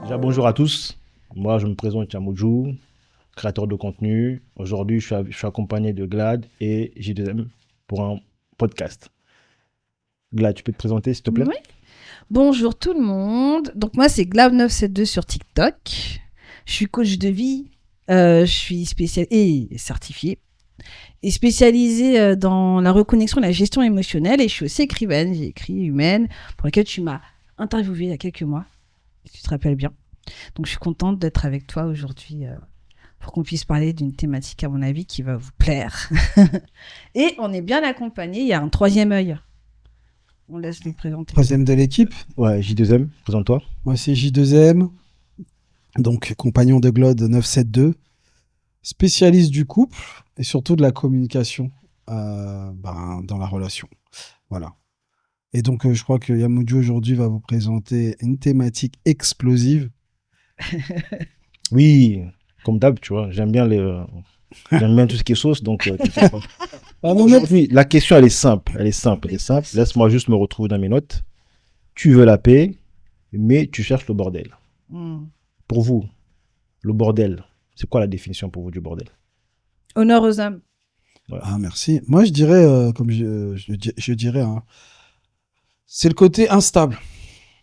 Déjà, bonjour à tous. Moi, je me présente Yamoudjou, créateur de contenu. Aujourd'hui, je suis accompagné de Glad et J2M pour un podcast. Glad, tu peux te présenter, s'il te plaît? Oui. Bonjour tout le monde. Donc moi c'est Glav972 sur TikTok. Je suis coach de vie. Je suis spécialisée et certifiée et spécialisée dans la reconnexion et la gestion émotionnelle. Et je suis aussi écrivaine. J'ai écrit Humaine pour laquelle tu m'as interviewée il y a quelques mois. Si tu te rappelles bien. Donc je suis contente d'être avec toi aujourd'hui pour qu'on puisse parler d'une thématique à mon avis qui va vous plaire. Et on est bien accompagné. Il y a un troisième œil. On laisse nous présenter. Troisième de l'équipe. Ouais, J2M, présente-toi. Moi, c'est J2M, donc compagnon de Glod 972, spécialiste du couple et surtout de la communication dans la relation. Voilà. Et donc, je crois que Yamoudjou aujourd'hui va vous présenter une thématique explosive. Oui, comme d'hab, tu vois, j'aime bien tout ce qui est sauce, donc t'inquiète pas. Aujourd'hui, la question, elle est simple. Laisse-moi juste me retrouver dans mes notes. Tu veux la paix, mais tu cherches le bordel. Pour vous, le bordel, c'est quoi la définition pour vous du bordel? Honneur aux âmes. Voilà. Ah, merci. Moi, je dirais, comme je dirais, hein, c'est le côté instable.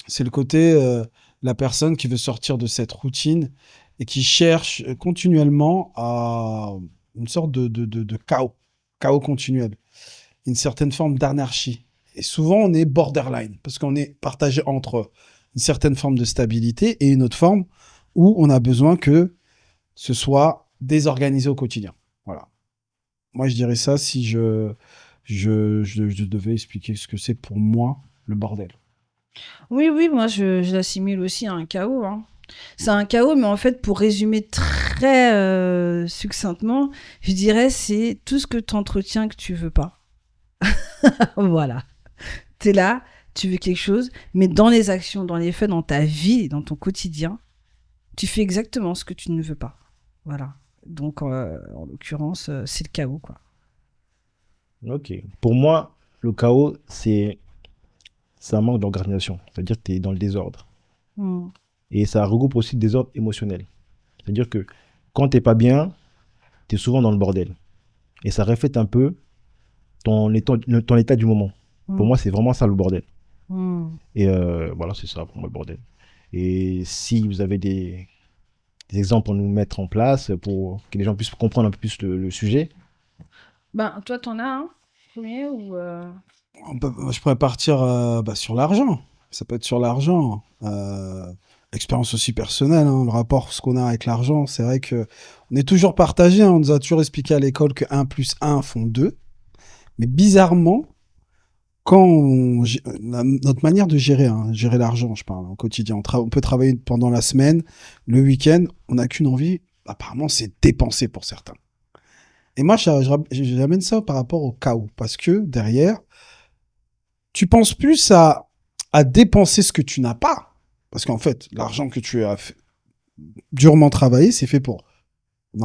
C'est le côté la personne qui veut sortir de cette routine et qui cherche continuellement à une sorte de chaos continuel, une certaine forme d'anarchie. Et souvent, on est borderline parce qu'on est partagé entre une certaine forme de stabilité et une autre forme où on a besoin que ce soit désorganisé au quotidien. Voilà. Moi, je dirais ça si je devais expliquer ce que c'est pour moi le bordel. Oui, moi je l'assimile aussi à un chaos. Hein. C'est un chaos, mais en fait, pour résumer très succinctement, je dirais c'est tout ce que tu entretiens que tu veux pas. Voilà. Tu es là, tu veux quelque chose, mais dans les actions, dans les faits, dans ta vie, dans ton quotidien, tu fais exactement ce que tu ne veux pas. Voilà. Donc, en l'occurrence, c'est le chaos, quoi. Ok. Pour moi, le chaos, c'est un manque d'organisation. C'est-à-dire que tu es dans le désordre. Et ça regroupe aussi le désordre émotionnel. C'est-à-dire que quand tu n'es pas bien, tu es souvent dans le bordel. Et ça reflète un peu ton état du moment. Pour moi, c'est vraiment ça le bordel. Et voilà, c'est ça pour moi le bordel. Et si vous avez des exemples pour nous mettre en place, pour que les gens puissent comprendre un peu plus le sujet. Ben, toi, t'en as un premier ou Je pourrais partir sur l'argent. Ça peut être sur l'argent. Expérience aussi personnelle, hein, le rapport, ce qu'on a avec l'argent. C'est vrai qu'on est toujours partagé. Hein, on nous a toujours expliqué à l'école que 1 plus 1 font 2. Mais bizarrement, notre manière de gérer l'argent, je parle, au quotidien, on peut travailler pendant la semaine, le week-end, on n'a qu'une envie, apparemment, c'est dépenser pour certains. Et moi, j'amène ça par rapport au chaos, parce que derrière, tu penses plus à dépenser ce que tu n'as pas. Parce qu'en fait, l'argent que tu as durement travaillé, c'est fait pour,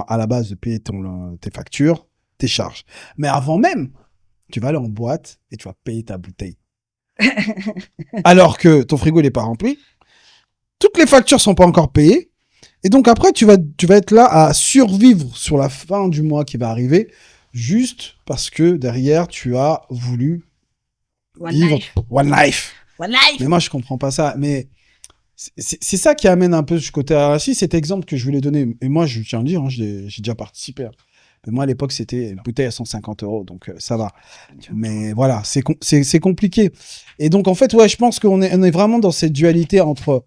à la base, de payer tes factures, tes charges. Mais avant même, tu vas aller en boîte et tu vas payer ta bouteille. Alors que ton frigo n'est pas rempli, toutes les factures sont pas encore payées. Et donc après, tu vas être là à survivre sur la fin du mois qui va arriver, juste parce que derrière, tu as voulu vivre One Life. Mais moi, je comprends pas ça. Mais c'est ça qui amène un peu ce côté anarchiste. Cet exemple que je voulais donner, et moi, je tiens à le dire, hein, j'ai déjà participé. Mais moi, à l'époque, c'était une bouteille à 150 €, donc ça va. Mais voilà, c'est compliqué. Et donc, en fait, ouais, je pense qu'on est vraiment dans cette dualité entre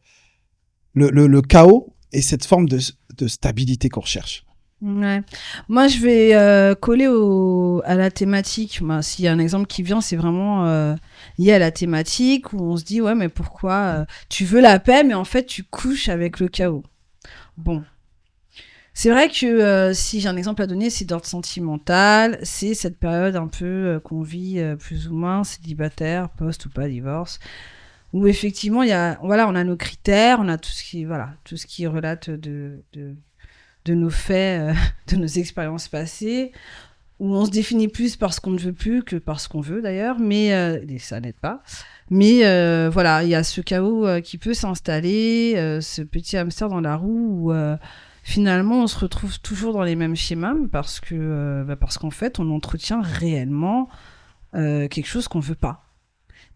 le chaos et cette forme de stabilité qu'on recherche. Ouais. Moi, je vais coller à la thématique. S'il y a un exemple qui vient, c'est vraiment lié à la thématique où on se dit, ouais, mais pourquoi tu veux la paix, mais en fait, tu couches avec le chaos. Bon. C'est vrai que si j'ai un exemple à donner, c'est d'ordre sentimental. C'est cette période un peu qu'on vit plus ou moins célibataire, post ou pas divorce, où effectivement, on a nos critères, on a tout ce qui relate de nos faits, de nos expériences passées, où on se définit plus par ce qu'on ne veut plus que par ce qu'on veut d'ailleurs, mais ça n'aide pas. Mais voilà, il y a ce chaos qui peut s'installer, ce petit hamster dans la roue où finalement on se retrouve toujours dans les mêmes schémas parce qu'en fait on entretient réellement quelque chose qu'on veut pas.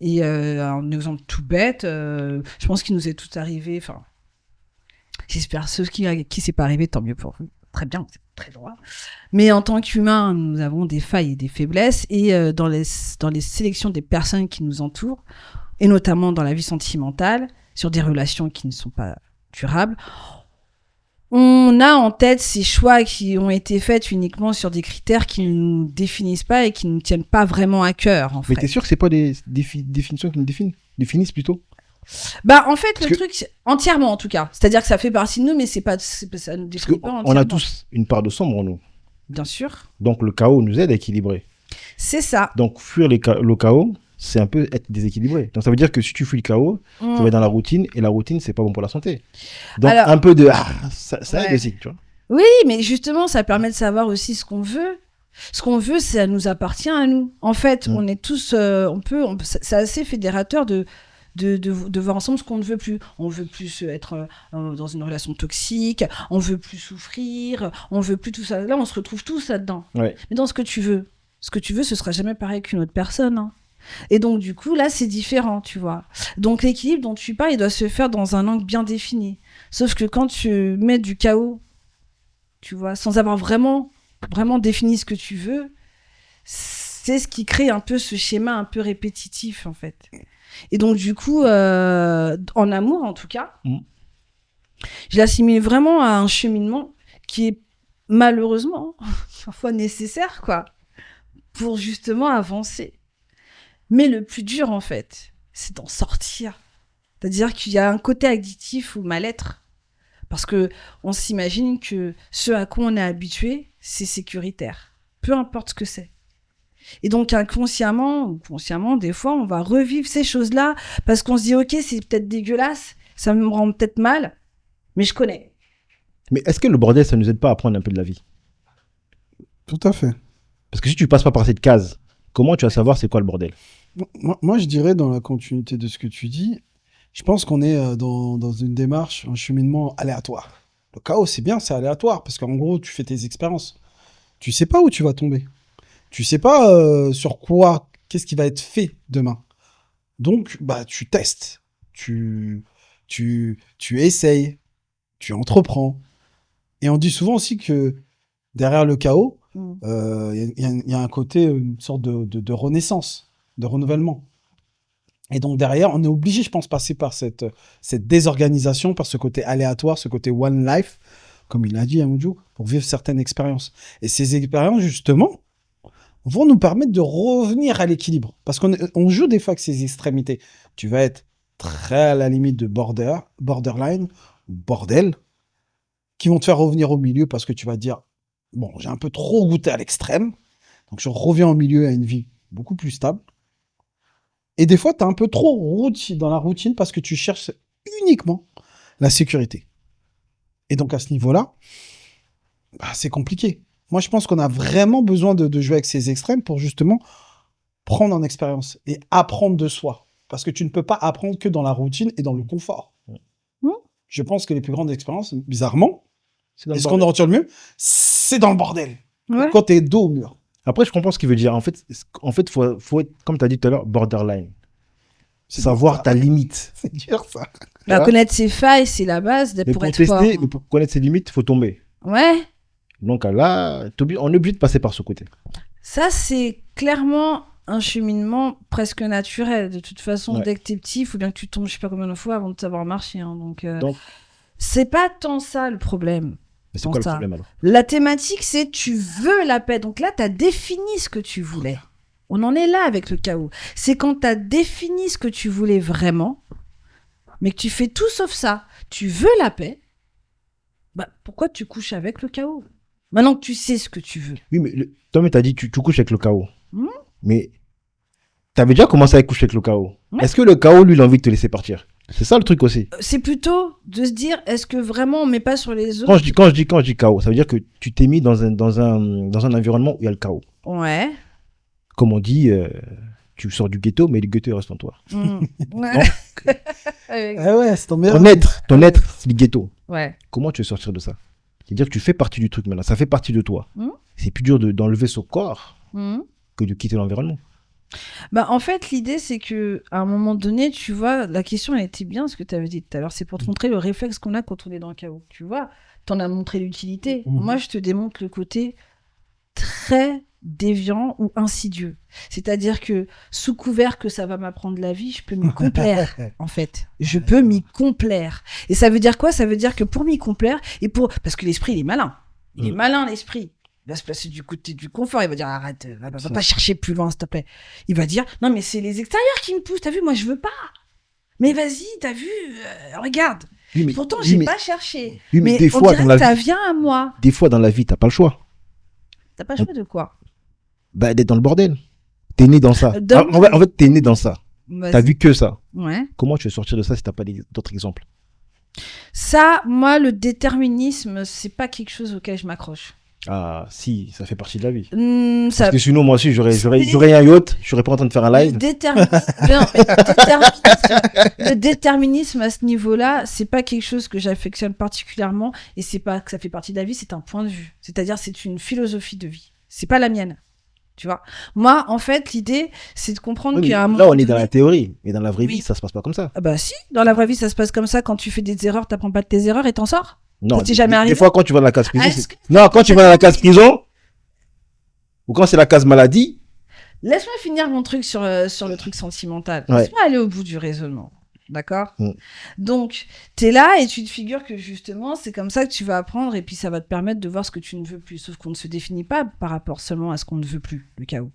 Et un exemple tout bête, je pense qu'il nous est tout arrivé, enfin j'espère ceux qui c'est pas arrivé, tant mieux pour vous. Très bien, c'est très droit. Mais en tant qu'humains, nous avons des failles et des faiblesses. Et dans les sélections des personnes qui nous entourent, et notamment dans la vie sentimentale, sur des relations qui ne sont pas durables, on a en tête ces choix qui ont été faits uniquement sur des critères qui ne nous définissent pas et qui ne nous tiennent pas vraiment à cœur. Mais t'es sûr que c'est pas des définitions qui nous définissent plutôt? Bah en fait truc entièrement en tout cas, c'est-à-dire que ça fait partie de nous mais ça nous définit pas entièrement. On a tous une part de sombre en nous. Bien sûr. Donc le chaos nous aide à équilibrer. C'est ça. Donc fuir le chaos, c'est un peu être déséquilibré. Donc ça veut dire que si tu fuis le chaos, tu vas être dans la routine et la routine c'est pas bon pour la santé. Donc alors, un peu de ça aide aussi, tu vois. Oui, mais justement ça permet de savoir aussi ce qu'on veut. Ce qu'on veut, ça nous appartient à nous. En fait, on est tous c'est assez fédérateur de voir ensemble ce qu'on ne veut plus. On veut plus être dans une relation toxique, on veut plus souffrir, on veut plus tout ça. Là, on se retrouve tous là-dedans. Ouais. Mais dans ce que tu veux, ce sera jamais pareil qu'une autre personne. Hein. Et donc, du coup, là, c'est différent, tu vois. Donc, l'équilibre dont tu parles, il doit se faire dans un angle bien défini. Sauf que quand tu mets du chaos, tu vois, sans avoir vraiment défini ce que tu veux, c'est ce qui crée un peu ce schéma un peu répétitif, en fait. Et donc, du coup, en amour, en tout cas, je l'assimile vraiment à un cheminement qui est malheureusement parfois nécessaire, quoi, pour justement avancer. Mais le plus dur, en fait, c'est d'en sortir. C'est-à-dire qu'il y a un côté addictif ou mal-être. Parce qu'on s'imagine que ce à quoi on est habitué, c'est sécuritaire. Peu importe ce que c'est. Et donc, inconsciemment ou consciemment, des fois, on va revivre ces choses-là parce qu'on se dit, OK, c'est peut-être dégueulasse, ça me rend peut-être mal, mais je connais. Mais est-ce que le bordel, ça nous aide pas à apprendre un peu de la vie? Tout à fait. Parce que si tu passes pas par cette case, comment tu vas savoir c'est quoi le bordel? Moi, je dirais, dans la continuité de ce que tu dis, je pense qu'on est dans une démarche, un cheminement aléatoire. Le chaos, c'est bien, c'est aléatoire, parce qu'en gros, tu fais tes expériences. Tu sais pas où tu vas tomber. Tu sais pas sur quoi, qu'est-ce qui va être fait demain. Donc, bah, tu testes, tu essayes, tu entreprends. Et on dit souvent aussi que derrière le chaos, il y a un côté, une sorte de renaissance, de renouvellement. Et donc derrière, on est obligé, je pense, passer par cette désorganisation, par ce côté aléatoire, ce côté one life, comme il l'a dit Amoudjou, pour vivre certaines expériences. Et ces expériences, justement, vont nous permettre de revenir à l'équilibre. Parce qu'on joue des fois avec ces extrémités. Tu vas être très à la limite de borderline, bordel, qui vont te faire revenir au milieu parce que tu vas te dire, bon, j'ai un peu trop goûté à l'extrême, donc je reviens au milieu à une vie beaucoup plus stable. Et des fois, tu es un peu trop dans la routine parce que tu cherches uniquement la sécurité. Et donc, à ce niveau-là, bah, c'est compliqué. Moi, je pense qu'on a vraiment besoin de jouer avec ces extrêmes pour justement prendre en expérience et apprendre de soi. Parce que tu ne peux pas apprendre que dans la routine et dans le confort. Je pense que les plus grandes expériences, bizarrement, et ce qu'on en retire le mieux, c'est dans le bordel. Ouais. Quand tu es dos au mur. Après, je comprends ce qu'il veut dire. En fait, faut être, comme tu as dit tout à l'heure, borderline. Savoir ta limite. C'est dur, ça. Bah, connaître ses failles, c'est la base pour être fort. Mais pour connaître ses limites, il faut tomber. Ouais. Donc là, on est obligé de passer par ce côté. Ça, c'est clairement un cheminement presque naturel. De toute façon, dès que t'es petit, il faut bien que tu tombes je sais pas combien de fois avant de savoir marcher. Hein. Donc, c'est pas tant ça le problème. Mais c'est quoi le problème alors? La thématique, c'est tu veux la paix. Donc là, t'as défini ce que tu voulais. On en est là avec le chaos. C'est quand t'as défini ce que tu voulais vraiment, mais que tu fais tout sauf ça. Tu veux la paix, bah pourquoi tu couches avec le chaos? Maintenant que tu sais ce que tu veux. Oui, mais toi, t'as dit tu couches avec le chaos. Mais t'avais déjà commencé à coucher avec le chaos. Est-ce que le chaos, lui, il a envie de te laisser partir? C'est ça le truc aussi. C'est plutôt de se dire, est-ce que vraiment on met pas sur les autres? Quand je dis chaos, ça veut dire que tu t'es mis dans un environnement où il y a le chaos. Ouais. Comme on dit, tu sors du ghetto, mais le ghetto il reste en toi. Ouais. C'est ton meilleur. Ton être, c'est le ghetto. Ouais. Comment tu veux sortir de ça? C'est-à-dire que tu fais partie du truc maintenant, ça fait partie de toi. C'est plus dur d'enlever ce corps que de quitter l'environnement. Bah, en fait, l'idée, c'est que à un moment donné, tu vois, la question, elle était bien, ce que tu avais dit tout à l'heure. C'est pour te montrer le réflexe qu'on a quand on est dans le chaos. Tu vois, t'en as montré l'utilité. Moi, je te démontre le côté très déviant ou insidieux. C'est-à-dire que, sous couvert que ça va m'apprendre la vie, je peux m'y complaire, en fait. Je peux m'y complaire. Et ça veut dire quoi? Ça veut dire que pour m'y complaire, parce que l'esprit, il est malin. Il est malin, l'esprit. Il va se placer du côté du confort. Il va dire, arrête, va pas chercher plus loin, s'il te plaît. Il va dire, non, mais c'est les extérieurs qui me poussent. T'as vu, moi, je veux pas. Mais vas-y, t'as vu, regarde. Oui, pourtant, j'ai pas cherché. Oui, mais des on fois, dirait que ça vient à moi. Des fois, dans la vie, t'as pas le choix. T'as pas le choix de quoi? Bah, d'être dans le bordel. T'es né dans ça. En fait, t'es né dans ça. T'as vu que ça. Ouais. Comment tu veux sortir de ça si t'as pas d'autres exemples? Ça, moi, le déterminisme, c'est pas quelque chose auquel je m'accroche. Ah, si, ça fait partie de la vie. Ça... Parce que sinon, moi aussi, j'aurais un yacht, je serais pas en train de faire un live. Le déterminisme à ce niveau-là, c'est pas quelque chose que j'affectionne particulièrement, et c'est pas que ça fait partie de la vie, c'est un point de vue. C'est-à-dire, c'est une philosophie de vie. C'est pas la mienne. Tu vois, moi, en fait, l'idée, c'est de comprendre qu'il y a un moment. Là, on est dans la théorie, mais dans la vraie vie, ça se passe pas comme ça. Ah bah si, dans la vraie vie, ça se passe comme ça. Quand tu fais des erreurs, t'apprends pas de tes erreurs et t'en sors. Non, jamais arrivé. Des fois, quand tu vas dans la case prison, quand tu vas dans la case prison, ou quand c'est la case maladie. Laisse-moi finir mon truc sur le truc sentimental. Laisse-moi aller au bout du raisonnement. D'accord? Donc, t'es là et tu te figures que justement, c'est comme ça que tu vas apprendre et puis ça va te permettre de voir ce que tu ne veux plus. Sauf qu'on ne se définit pas par rapport seulement à ce qu'on ne veut plus, le chaos.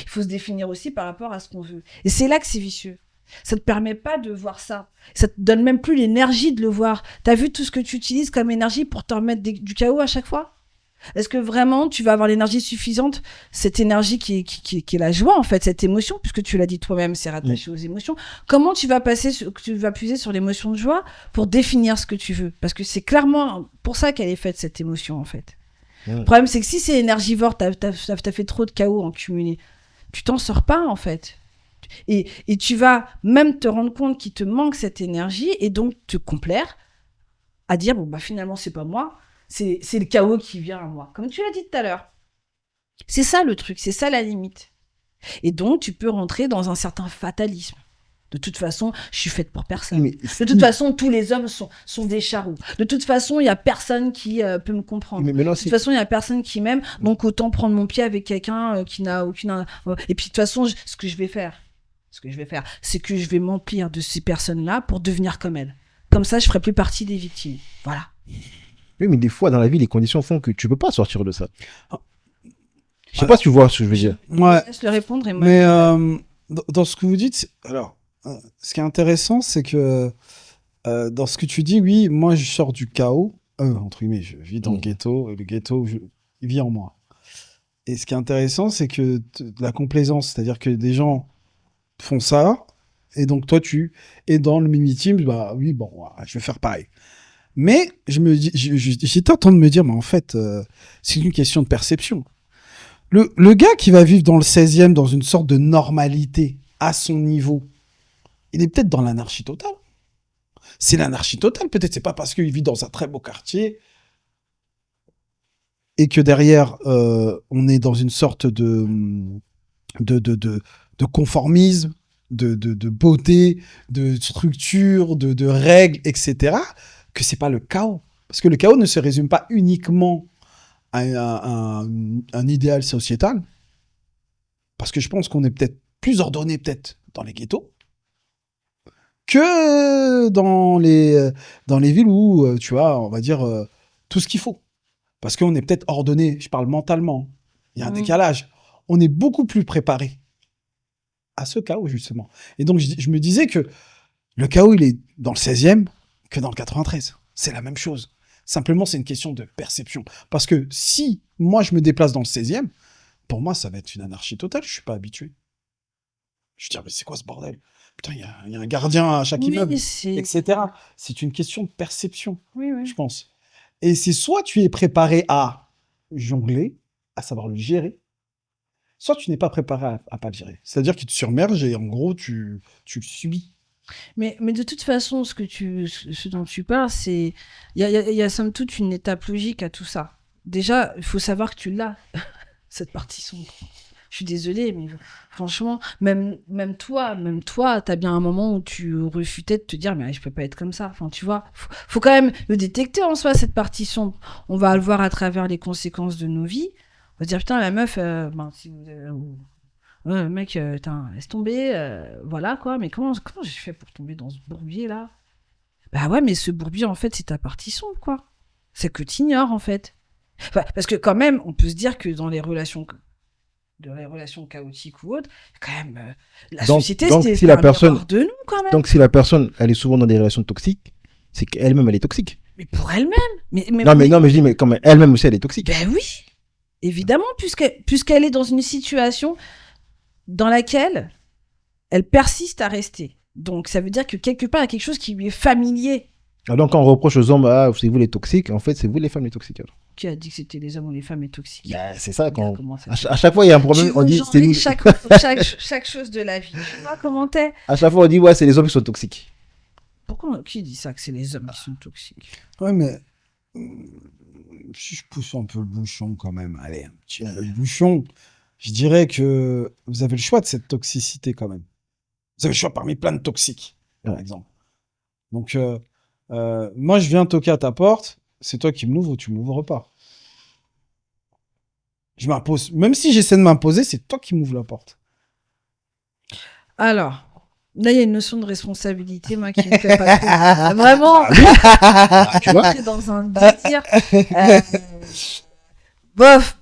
Il faut se définir aussi par rapport à ce qu'on veut. Et c'est là que c'est vicieux. Ça te permet pas de voir ça. Ça te donne même plus l'énergie de le voir. T'as vu tout ce que tu utilises comme énergie pour te remettre du chaos à chaque fois? Est-ce que vraiment tu vas avoir l'énergie suffisante, cette énergie qui est la joie en fait, cette émotion, puisque tu l'as dit toi-même, c'est rattaché aux émotions. Comment tu vas puiser sur l'émotion de joie pour définir ce que tu veux? Parce que c'est clairement pour ça qu'elle est faite cette émotion en fait. Le problème c'est que si c'est énergivore, t'as fait trop de chaos en cumulé, tu t'en sors pas en fait. Et tu vas même te rendre compte qu'il te manque cette énergie et donc te complaire à dire bon bah finalement c'est pas moi. C'est le chaos qui vient à moi, comme tu l'as dit tout à l'heure. C'est ça le truc, c'est ça la limite. Et donc, tu peux rentrer dans un certain fatalisme. De toute façon, je suis faite pour personne. De toute façon, tous les hommes sont des charous. De toute façon, il n'y a personne qui peut me comprendre. De toute façon, il n'y a personne qui m'aime, donc autant prendre mon pied avec quelqu'un qui n'a aucune... Et puis, de toute façon, ce que je vais faire, c'est que je vais m'emplir de ces personnes-là pour devenir comme elles. Comme ça, je ne ferai plus partie des victimes. Voilà. Oui, mais des fois, dans la vie, les conditions font que tu peux pas sortir de ça. Je sais pas si tu vois ce que je veux dire. Ouais. Laisse le répondre et moi... Mais dans ce que vous dites, alors, ce qui est intéressant, c'est que dans ce que tu dis, oui, moi, je sors du chaos, entre guillemets, je vis dans le ghetto, et le ghetto, il vit en moi. Et ce qui est intéressant, c'est que la complaisance, c'est-à-dire que des gens font ça, et donc toi, tu es dans le mimétisme, bah oui, bon, je vais faire pareil. Mais j'étais en train de me dire, mais en fait, c'est une question de perception. Le gars qui va vivre dans le 16e, dans une sorte de normalité, à son niveau, il est peut-être dans l'anarchie totale. C'est l'anarchie totale, peut-être. C'est pas parce qu'il vit dans un très beau quartier et que derrière, on est dans une sorte de conformisme, de beauté, de structure, de règles, etc., que c'est pas le chaos. Parce que le chaos ne se résume pas uniquement à un idéal sociétal. Parce que je pense qu'on est peut-être plus ordonné peut-être dans les ghettos que dans les villes où, tu vois, on va dire tout ce qu'il faut. Parce qu'on est peut-être ordonné, je parle mentalement. Il y a un décalage. On est beaucoup plus préparé à ce chaos, justement. Et donc, je me disais que le chaos, il est dans le 16e que dans le 93. C'est la même chose. Simplement, c'est une question de perception. Parce que si moi, je me déplace dans le 16e, pour moi, ça va être une anarchie totale. Je ne suis pas habitué. Je veux dire, mais c'est quoi ce bordel? Putain, il y a un gardien à chaque immeuble, etc. C'est une question de perception, je pense. Et c'est soit tu es préparé à jongler, à savoir le gérer, soit tu n'es pas préparé à pas le gérer. C'est-à-dire qu'il te submerge et en gros, tu le subis. Mais de toute façon, ce dont tu parles, c'est... Il y a somme toute une étape logique à tout ça. Déjà, il faut savoir que tu l'as, cette partie sombre. Je suis désolée, mais franchement, même toi, t'as bien un moment où tu refutais de te dire, mais je peux pas être comme ça. Enfin, tu vois, faut quand même le détecter en soi, cette partie sombre. On va le voir à travers les conséquences de nos vies. On va se dire, putain, la meuf, si vous... mec, laisse tomber, voilà quoi, mais comment j'ai fait pour tomber dans ce bourbier là? Bah ouais, mais ce bourbier en fait, c'est ta partie sombre quoi. C'est que t'ignores en fait. Enfin, parce que quand même, on peut se dire que dans les relations chaotiques ou autres, quand même, la société, c'est si la personne de nous quand même. Donc si la personne, elle est souvent dans des relations toxiques, c'est qu'elle-même, elle est toxique. Mais pour elle-même. Mais je dis, mais quand même, elle-même aussi, elle est toxique. Ben oui, évidemment, puisqu'elle est dans une situation dans laquelle elle persiste à rester. Donc, ça veut dire que quelque part, il y a quelque chose qui lui est familier. Alors, donc, quand on reproche aux hommes, c'est vous les toxiques, en fait, c'est vous les femmes les toxiques. Alors. Qui a dit que c'était les hommes ou les femmes les toxiques? Bah, c'est ça, quand à chaque fois, il y a un problème, on dit... c'est nous... chaque chose de la vie. Tu vois comment t'es? À chaque fois, on dit, ouais, c'est les hommes qui sont toxiques. Pourquoi qui dit ça, que c'est les hommes qui sont toxiques? Ouais, mais... Si je pousse un peu le bouchon quand même, allez, un petit peu le bouchon... Je dirais que vous avez le choix de cette toxicité quand même. Vous avez le choix parmi plein de toxiques, par exemple. Donc, moi, je viens toquer à ta porte, c'est toi qui me l'ouvres ou tu ne m'ouvres pas. Je m'impose. Même si j'essaie de m'imposer, c'est toi qui m'ouvres la porte. Alors, là, il y a une notion de responsabilité, moi, qui me fait pas trop. Vraiment. Tu vois, dans un désir. Bof.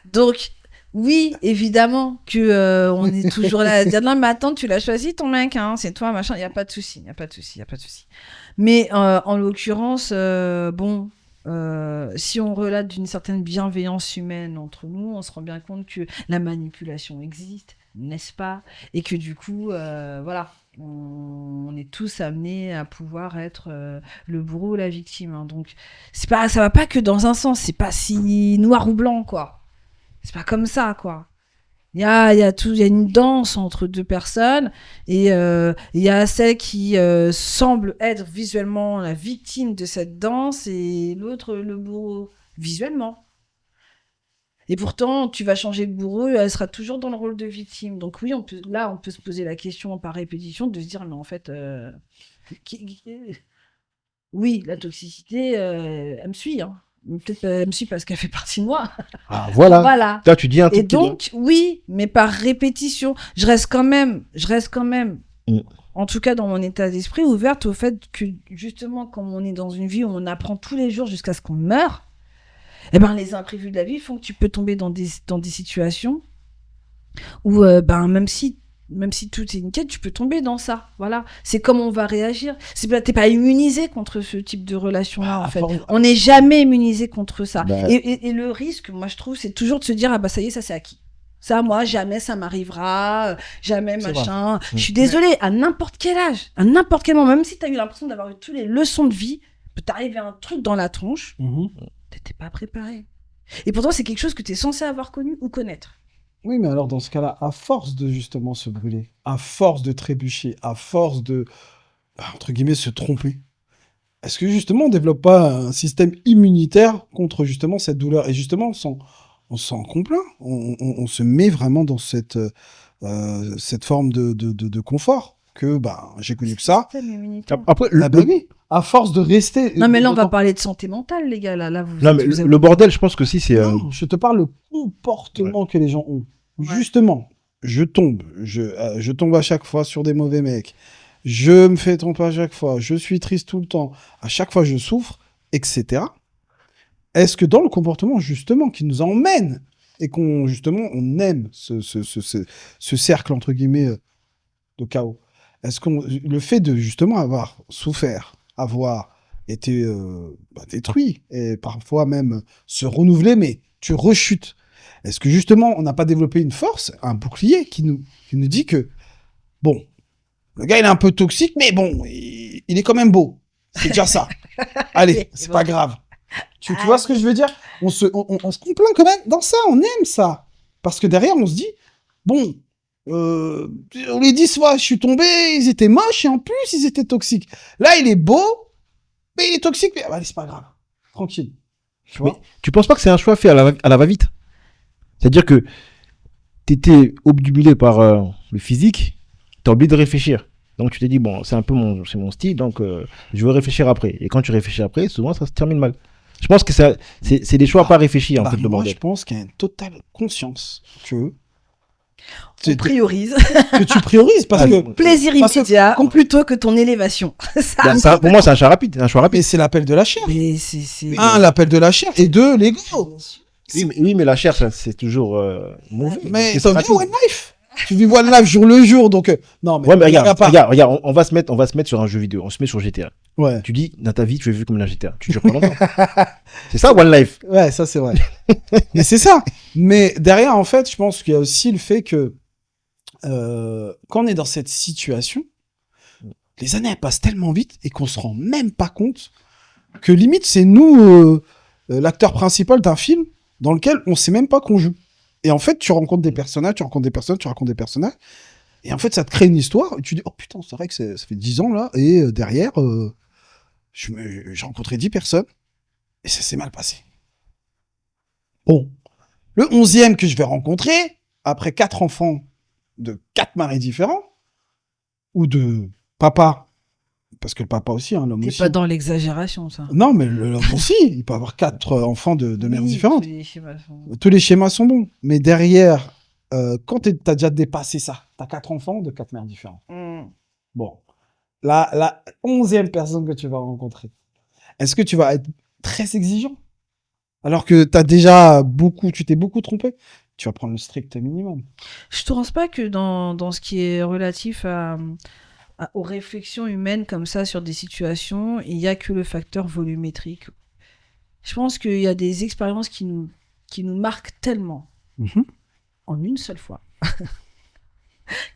Donc, oui, évidemment que on est toujours là à dire non, mais attends, tu l'as choisi ton mec, hein, c'est toi, machin. Il y a pas de souci. Mais en l'occurrence, si on relate d'une certaine bienveillance humaine entre nous, on se rend bien compte que la manipulation existe, n'est-ce pas? Et que du coup, voilà. On est tous amenés à pouvoir être le bourreau ou la victime. Hein. Donc, ça va pas que dans un sens. C'est pas si noir ou blanc, quoi. C'est pas comme ça, quoi. Il y a une danse entre deux personnes et il y a celle qui semble être visuellement la victime de cette danse et l'autre le bourreau visuellement. Et pourtant, tu vas changer de bourreau, elle sera toujours dans le rôle de victime. Donc oui, on peut se poser la question par répétition de se dire, mais en fait, oui, la toxicité, elle me suit. Hein. Peut-être elle me suit parce qu'elle fait partie de moi. Ah, voilà. Là, tu dis un truc. Et donc, oui, mais par répétition, je reste quand même, en tout cas dans mon état d'esprit, ouverte au fait que, justement, comme on est dans une vie où on apprend tous les jours jusqu'à ce qu'on meure, eh ben, les imprévus de la vie font que tu peux tomber dans des situations où, même si tout est nickel, tu peux tomber dans ça. Voilà. C'est comme on va réagir. T'es pas immunisé contre ce type de relation-là, en fait. On n'est jamais immunisé contre ça. Et le risque, moi, je trouve, c'est toujours de se dire, ça y est, ça, c'est acquis. Ça, moi, jamais ça m'arrivera, jamais machin. Je suis désolée, à n'importe quel âge, à n'importe quel moment, même si t'as eu l'impression d'avoir eu toutes les leçons de vie, peut t'arriver un truc dans la tronche. T'étais pas préparé. Et pourtant, c'est quelque chose que t'es censé avoir connu ou connaître. Oui, mais alors dans ce cas-là, à force de justement se brûler, à force de trébucher, à force de, entre guillemets, se tromper, est-ce que justement on développe pas un système immunitaire contre justement cette douleur? Et justement, on s'en complaint, on se met vraiment dans cette forme de confort que j'ai connu que ça. Après, oui. À force de rester. Non, mais là, on va parler de santé mentale, les gars. Là, le bordel, je pense que si c'est. Non, je te parle le comportement que les gens ont. Ouais. Justement, je tombe à chaque fois sur des mauvais mecs. Je me fais tromper à chaque fois. Je suis triste tout le temps. À chaque fois, je souffre, etc. Est-ce que dans le comportement, justement, qui nous emmène et on aime ce cercle, entre guillemets, de chaos, est-ce qu'on le fait de justement avoir souffert, avoir été détruit et parfois même se renouveler, mais tu rechutes. Est-ce que justement on n'a pas développé une force, un bouclier qui nous dit que bon, le gars il est un peu toxique, mais bon, il est quand même beau. C'est déjà ça. Allez, c'est pas grave. Tu vois ce que je veux dire? On se complaint quand même dans ça, on aime ça. Parce que derrière, on se dit, bon, les 10 fois, je suis tombé, ils étaient moches et en plus, ils étaient toxiques. Là, il est beau, mais il est toxique, mais allez, c'est pas grave. Tranquille. Tu vois? Mais tu penses pas que c'est un choix fait à la va-vite? C'est-à-dire que t'étais obnubilé par le physique, t'as oublié de réfléchir. Donc tu t'es dit, bon, c'est un peu c'est mon style, donc je veux réfléchir après. Et quand tu réfléchis après, souvent ça se termine mal. Je pense que c'est des choix pas réfléchis, en fait, le moi, bordel. je pense qu'il y a une totale conscience que On priorise. que tu priorises parce que Plaisir parce que immédiat plutôt que ton élévation. Ça, pour moi, c'est un choix rapide. mais c'est l'appel de la chair. Mais c'est... Un, l'appel de la chair et deux, l'ego. Oui, mais la chair, c'est toujours mauvais. Mais C'est t'as vu pratique. One Life? Tu vis One Life jour le jour, donc non mais Ouais, mais y a regarde, pas. regarde, on va se mettre sur un jeu vidéo. On se met sur GTA. Ouais, Tu dis, dans ta vie, tu es vu comme un GTA. Tu dures pas longtemps. C'est ça, One Life. ouais, ça c'est vrai. Mais c'est ça. Mais derrière, en fait, je pense qu'il y a aussi le fait que quand on est dans cette situation, les années elles passent tellement vite et qu'on se rend même pas compte que limite c'est nous l'acteur principal d'un film dans lequel on sait même pas qu'on joue. Et en fait, tu rencontres des personnages, tu rencontres des personnages, et en fait, ça te crée une histoire, et tu dis, oh putain, c'est vrai que ça fait 10 ans, là, et derrière, j'ai rencontré 10 personnes, et ça s'est mal passé. Bon. Le 11e que je vais rencontrer, après 4 enfants de 4 maris différents, ou de papa, parce que le papa aussi, hein, l'homme T'es aussi. pas dans l'exagération, ça. Non, mais l'homme aussi, il peut avoir 4 enfants de mères Oui, différentes. tous les schémas sont- Tous les schémas sont bons. Mais derrière, quand t'as déjà dépassé ça, t'as 4 enfants de 4 mères différentes. Bon. La 11e personne que tu vas rencontrer, est-ce que tu vas être très exigeant? Alors que tu t'es beaucoup trompé. Tu vas prendre le strict minimum. Je te pense pas que dans ce qui est relatif aux réflexions humaines comme ça sur des situations, il y a que le facteur volumétrique. Je pense qu'il y a des expériences qui nous marquent tellement en une seule fois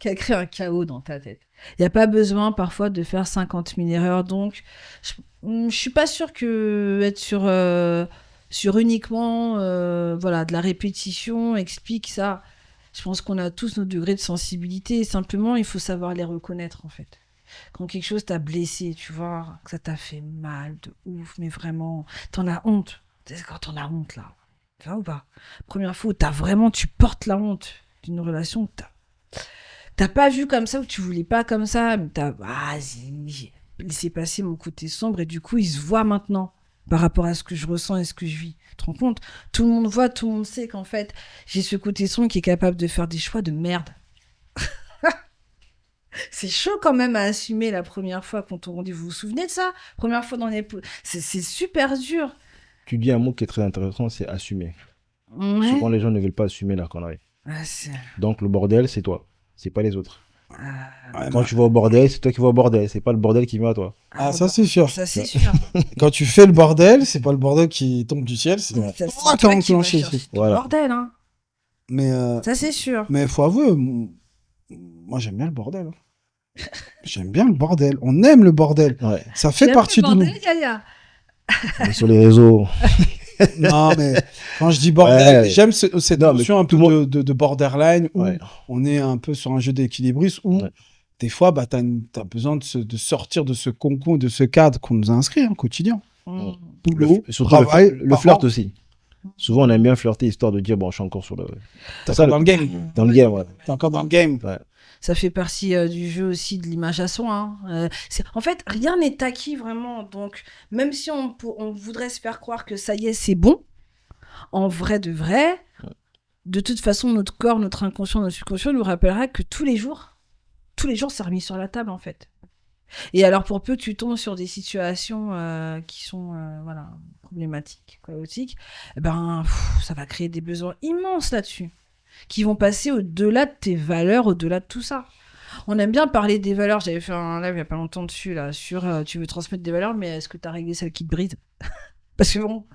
qu'à créer un chaos dans ta tête. Il n'y a pas besoin parfois de faire 50 000 erreurs. Donc, je suis pas sûre que être sur uniquement de la répétition explique ça. Je pense qu'on a tous nos degrés de sensibilité. Et simplement, il faut savoir les reconnaître, en fait. Quand quelque chose t'a blessé, tu vois, que ça t'a fait mal de ouf, mais vraiment, t'en as honte. C'est quand t'en as honte, là. Tu vois ou pas? Première fois où tu portes la honte d'une relation que t'as pas vu comme ça, ou tu voulais pas comme ça, mais vas-y, j'ai laissé passer mon côté sombre, et du coup, il se voit maintenant par rapport à ce que je ressens et ce que je vis. Tu te rends compte? Tout le monde voit, tout le monde sait qu'en fait, j'ai ce côté sombre qui est capable de faire des choix de merde. C'est chaud quand même à assumer la première fois quand on dit, vous vous souvenez de ça? Première fois dans les... C'est super dur. Tu dis un mot qui est très intéressant, c'est assumer. Ouais. Souvent, les gens ne veulent pas assumer leur connerie. Ah, Donc, le bordel, c'est toi. C'est pas les autres. Ouais, Quand tu vas au bordel, c'est toi qui vas au bordel. C'est pas le bordel qui vient à toi. Ah, ça c'est sûr. Ça, c'est sûr. Quand tu fais le bordel, c'est pas le bordel qui tombe du ciel, c'est Ça, c'est toi qui toi as qui vas enclenché. chercher le Voilà. bordel, hein. Mais Ça, c'est sûr. faut avouer, moi j'aime bien le bordel. hein. J'aime bien le bordel. On aime le bordel. Ouais. Ça fait partie de nous. Yaya. On est sur les réseaux. Non, mais quand je dis bordel, Ouais. j'aime cette Non, mais notion un peu tout le de borderline où Ouais. on est un peu sur un jeu d'équilibriste où Ouais. des fois, t'as besoin de sortir de ce cocon, de ce cadre qu'on nous a inscrit au quotidien. Boulot, Surtout travail, le flirt aussi. Souvent, on aime bien flirter histoire de dire, bon, je suis encore sur le. T'es Ça, encore dans le game. Dans le game, ouais. T'es encore dans le game. Ça fait partie du jeu aussi de l'image à soi. Hein. En fait, rien n'est acquis vraiment. Donc, même si on voudrait se faire croire que ça y est, c'est bon, en vrai de vrai, de toute façon, notre corps, notre inconscient, notre subconscient nous rappellera que tous les jours, c'est remis sur la table, en fait. Et alors, pour peu que tu tombes sur des situations qui sont problématiques, chaotiques, ça va créer des besoins immenses là-dessus, qui vont passer au-delà de tes valeurs, au-delà de tout ça. On aime bien parler des valeurs. J'avais fait un live il n'y a pas longtemps dessus, là, sur tu veux transmettre des valeurs, mais est-ce que tu as réglé celles qui te brisent? Parce que bon,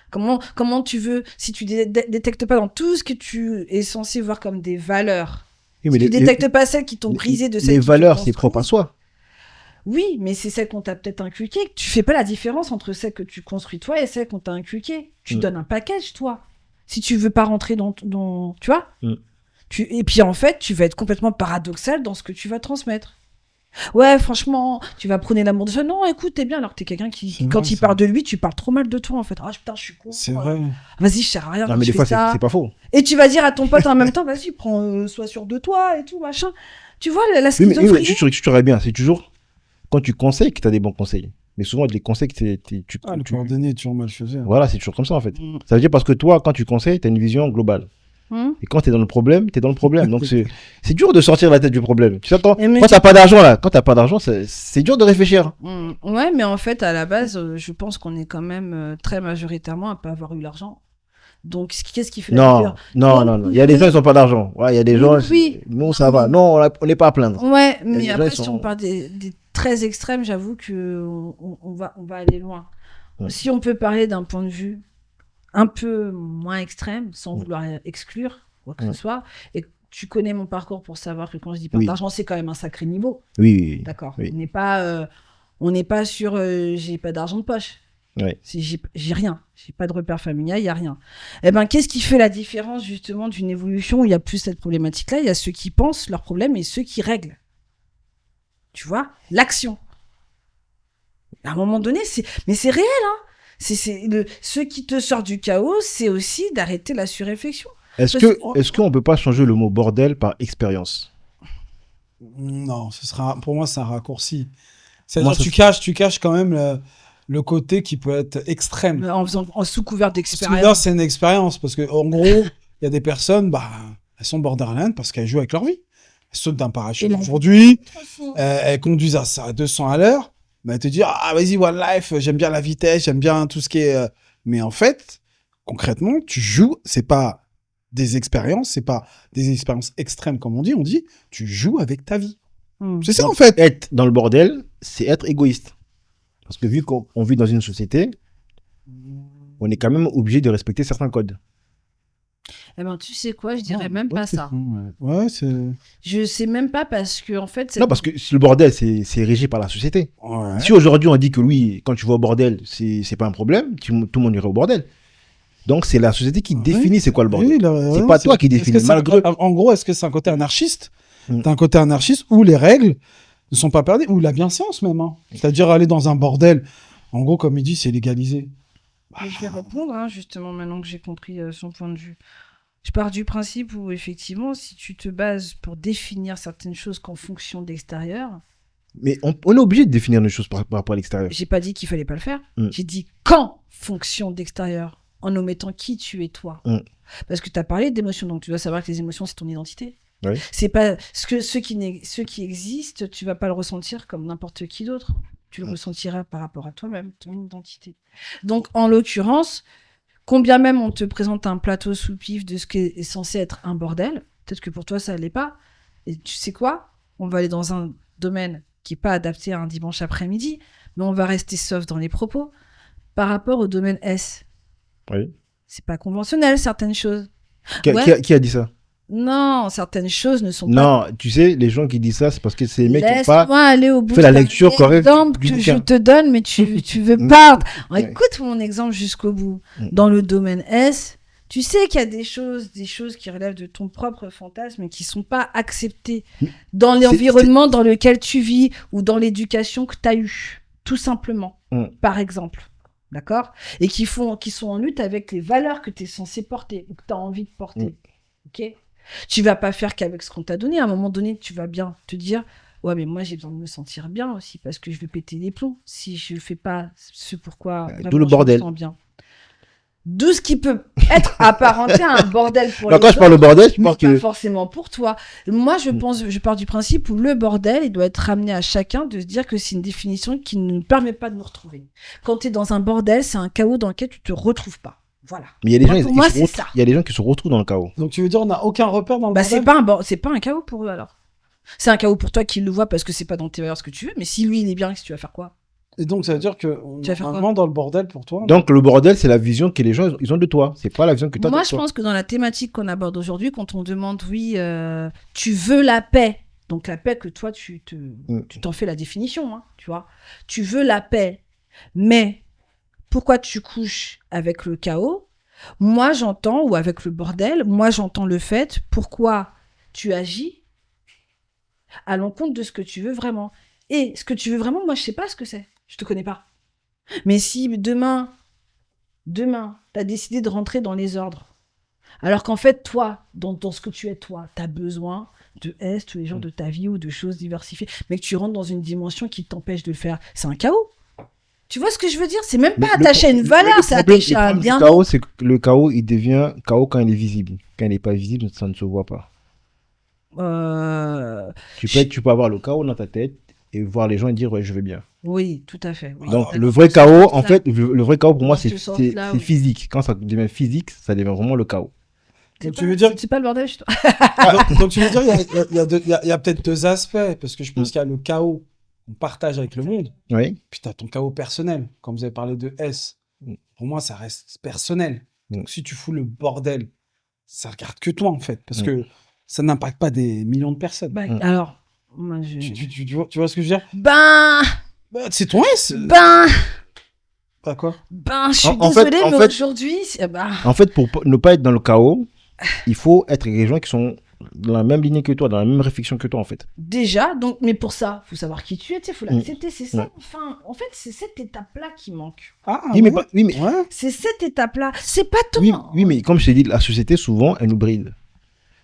comment tu veux, si tu détectes pas dans tout ce que tu es censé voir comme des valeurs, Oui, si tu détectes pas celles qui t'ont brisé de celles les qui valeurs, te c'est propre à soi. Oui, mais c'est celles qu'on t'a peut-être inculquées. Tu fais pas la différence entre celles que tu construis toi et celles qu'on t'a inculquées. Tu donnes un package, toi. Si tu veux pas rentrer dans tu vois. Et puis en fait, tu vas être complètement paradoxal dans ce que tu vas transmettre. Ouais, franchement, tu vas prôner l'amour de soi. Non, écoute, t'es bien, alors que t'es quelqu'un qui, quand il parle de lui, tu parles trop mal de toi, en fait. Ah, putain, je suis con. C'est vrai. Vas-y, je sers à rien. Non, mais des fois, c'est pas faux. Et tu vas dire à ton pote en même temps, vas-y, sois sûr de toi et tout, machin. Tu vois, la schizophrénie. Oui, mais tu aurais bien. C'est toujours quand tu conseilles que t'as des bons conseils. Mais souvent, les conseils que tu coordonner est toujours mal fait. Voilà, c'est toujours comme ça, en fait. Ça veut dire parce que toi, quand tu conseilles, t'as une vision globale. Et quand t'es dans le problème, t'es dans le problème. Donc c'est dur de sortir la tête du problème. Tu sais, quand t'as pas d'argent, c'est dur de réfléchir. Ouais, mais en fait, à la base, je pense qu'on est quand même très majoritairement à pas avoir eu l'argent. Donc, qu'est-ce qui fait la différence? Non. Il y a des gens, ils ont pas d'argent. Ouais, il y a des gens, nous, ça va. Non, on n'est pas à plaindre. Ouais, mais après, si on parle des très extrêmes, j'avoue qu'on va aller loin. Ouais. Si on peut parler d'un point de vue un peu moins extrême, sans vouloir exclure quoi que ce soit, et tu connais mon parcours pour savoir que quand je dis pas d'argent, c'est quand même un sacré niveau. Oui. D'accord. Oui. On n'est pas sur j'ai pas d'argent de poche. Ouais. J'ai rien, j'ai pas de repère familial, il y a rien. Eh ben, qu'est-ce qui fait la différence justement d'une évolution où il y a plus cette problématique-là? Il y a ceux qui pensent leurs problèmes et ceux qui règlent. Tu vois, l'action. À un moment donné, c'est réel, hein. Ce qui te sort du chaos, c'est aussi d'arrêter la surréflexion. Est-ce qu'on peut pas changer le mot bordel par expérience? Non, pour moi, c'est un raccourci. C'est-à-dire que tu caches quand même le côté qui peut être extrême. En sous couvert d'expérience. Là, c'est une expérience. Parce qu'en gros, il y a des personnes, elles sont borderline parce qu'elles jouent avec leur vie. Elles sautent d'un parachute aujourd'hui, elles conduisent à 200 à l'heure. Mais te dire, ah, vas-y, One Life, j'aime bien la vitesse, j'aime bien tout ce qui est... Mais en fait, concrètement, tu joues, c'est pas des expériences extrêmes, comme on dit, tu joues avec ta vie. C'est ça, en fait. Être dans le bordel, c'est être égoïste. Parce que vu qu'on vit dans une société, on est quand même obligé de respecter certains codes. Eh ben, tu sais quoi, je dirais même pas ça. Ouais, je sais même pas parce que, en fait... Non, parce que le bordel, c'est régi par la société. Ouais. Si aujourd'hui on dit que oui, quand tu vas au bordel, c'est pas un problème, tout le monde irait au bordel. Donc c'est la société qui définit c'est quoi le bordel. C'est pas toi qui définis. En gros, est-ce que c'est un côté anarchiste? T'as un côté anarchiste où les règles ne sont pas perdues, ou la bienséance même. Hein. C'est-à-dire aller dans un bordel, en gros, comme il dit, c'est légalisé. Mais je vais répondre, hein, justement, maintenant que j'ai compris son point de vue. Je pars du principe où, effectivement, si tu te bases pour définir certaines choses qu'en fonction de l'extérieur... Mais on est obligé de définir les choses par rapport à l'extérieur. J'ai pas dit qu'il fallait pas le faire. J'ai dit qu'en fonction d'extérieur, en omettant qui tu es toi. Parce que tu as parlé d'émotions, donc tu dois savoir que les émotions, c'est ton identité. Oui. C'est pas... Ceux qui existent, tu vas pas le ressentir comme n'importe qui d'autre. Tu le ressentiras par rapport à toi-même, ton identité. Donc, en l'occurrence... Combien même on te présente un plateau sous pif de ce qui est censé être un bordel, peut-être que pour toi ça l'est pas. Et tu sais quoi? On va aller dans un domaine qui n'est pas adapté à un dimanche après-midi, mais on va rester soft dans les propos. Par rapport au domaine S, c'est pas conventionnel certaines choses. Qui a dit ça? Non, certaines choses ne sont pas... Non, tu sais, les gens qui disent ça, c'est parce que c'est les mecs qui n'ont pas aller au bout fait la lecture correcte. Que je te donne, mais tu veux pas... Écoute mon exemple jusqu'au bout. Dans le domaine S, tu sais qu'il y a des choses qui relèvent de ton propre fantasme et qui ne sont pas acceptées dans l'environnement dans lequel tu vis ou dans l'éducation que tu as eue, tout simplement, par exemple. D'accord? Et qui sont en lutte avec les valeurs que tu es censé porter ou que tu as envie de porter. Ok? Tu vas pas faire qu'avec ce qu'on t'a donné. À un moment donné, tu vas bien te dire ouais, mais moi j'ai besoin de me sentir bien aussi parce que je vais péter les plombs si je fais pas ce pourquoi tout le bordel. Je me sens bien. D'où ce qui peut être apparenté à un bordel pour les autres. Quand je parle de bordel, je pense que pas forcément pour toi. Moi, je pars du principe où le bordel, il doit être ramené à chacun de se dire que c'est une définition qui ne nous permet pas de nous retrouver. Quand tu es dans un bordel, c'est un chaos dans lequel tu te retrouves pas. Voilà. Mais il y a des gens, il y a des gens qui se retrouvent dans le chaos. Donc tu veux dire on n'a aucun repère dans le bordel? C'est pas un chaos pour eux alors. C'est un chaos pour toi qui le voit parce que c'est pas dans tes valeurs ce que tu veux, mais si lui il est bien, tu vas faire quoi? Et donc ça veut dire que vraiment dans le bordel pour toi. Donc le bordel c'est la vision que les gens ils ont de toi, c'est pas la vision que toi. Moi je pense que dans la thématique qu'on aborde aujourd'hui, quand on demande tu veux la paix, donc la paix que toi tu t'en fais la définition, hein, tu vois, tu veux la paix, mais pourquoi tu couches avec le chaos? Moi, j'entends, ou avec le bordel, moi, j'entends le fait, pourquoi tu agis à l'encontre de ce que tu veux vraiment. Et ce que tu veux vraiment, moi, je sais pas ce que c'est. Je te connais pas. Mais si demain, t'as décidé de rentrer dans les ordres, alors qu'en fait, toi, dans ce que tu es, toi, t'as besoin de S tous les jours de ta vie ou de choses diversifiées, mais que tu rentres dans une dimension qui t'empêche de le faire, c'est un chaos. Tu vois ce que je veux dire? C'est même pas attaché à une valeur, c'est attaché à un bien. Le chaos, c'est que le chaos, il devient chaos quand il est visible. Quand il n'est pas visible, ça ne se voit pas. Tu peux avoir le chaos dans ta tête et voir les gens et dire ouais, je vais bien. Oui, tout à fait. Oui. Donc le vrai chaos, en fait, le vrai chaos pour moi, c'est physique. Quand ça devient physique, ça devient vraiment le chaos. Donc, tu veux dire... C'est pas le bordel chez toi. donc tu veux dire il y a peut-être deux aspects, parce que je pense qu'il y a le chaos qu'on partage avec le monde. Oui. Puis tu as ton chaos personnel. Quand vous avez parlé de S, pour moi, ça reste personnel. Donc si tu fous le bordel, ça regarde que toi, en fait. Parce que ça n'impacte pas des millions de personnes. Alors, moi, tu vois ce que je veux dire? C'est ton S. Pas quoi? Je suis désolée, mais aujourd'hui... En fait, pour ne pas être dans le chaos, il faut être avec des gens qui sont dans la même ligne que toi, dans la même réflexion que toi, en fait. Déjà, donc, mais pour ça, il faut savoir qui tu es, il faut l'accepter, c'est ça. Enfin, en fait, c'est cette étape-là qui manque. C'est cette étape-là. C'est pas toi. Oui, mais comme je t'ai dit, la société, souvent, elle nous bride.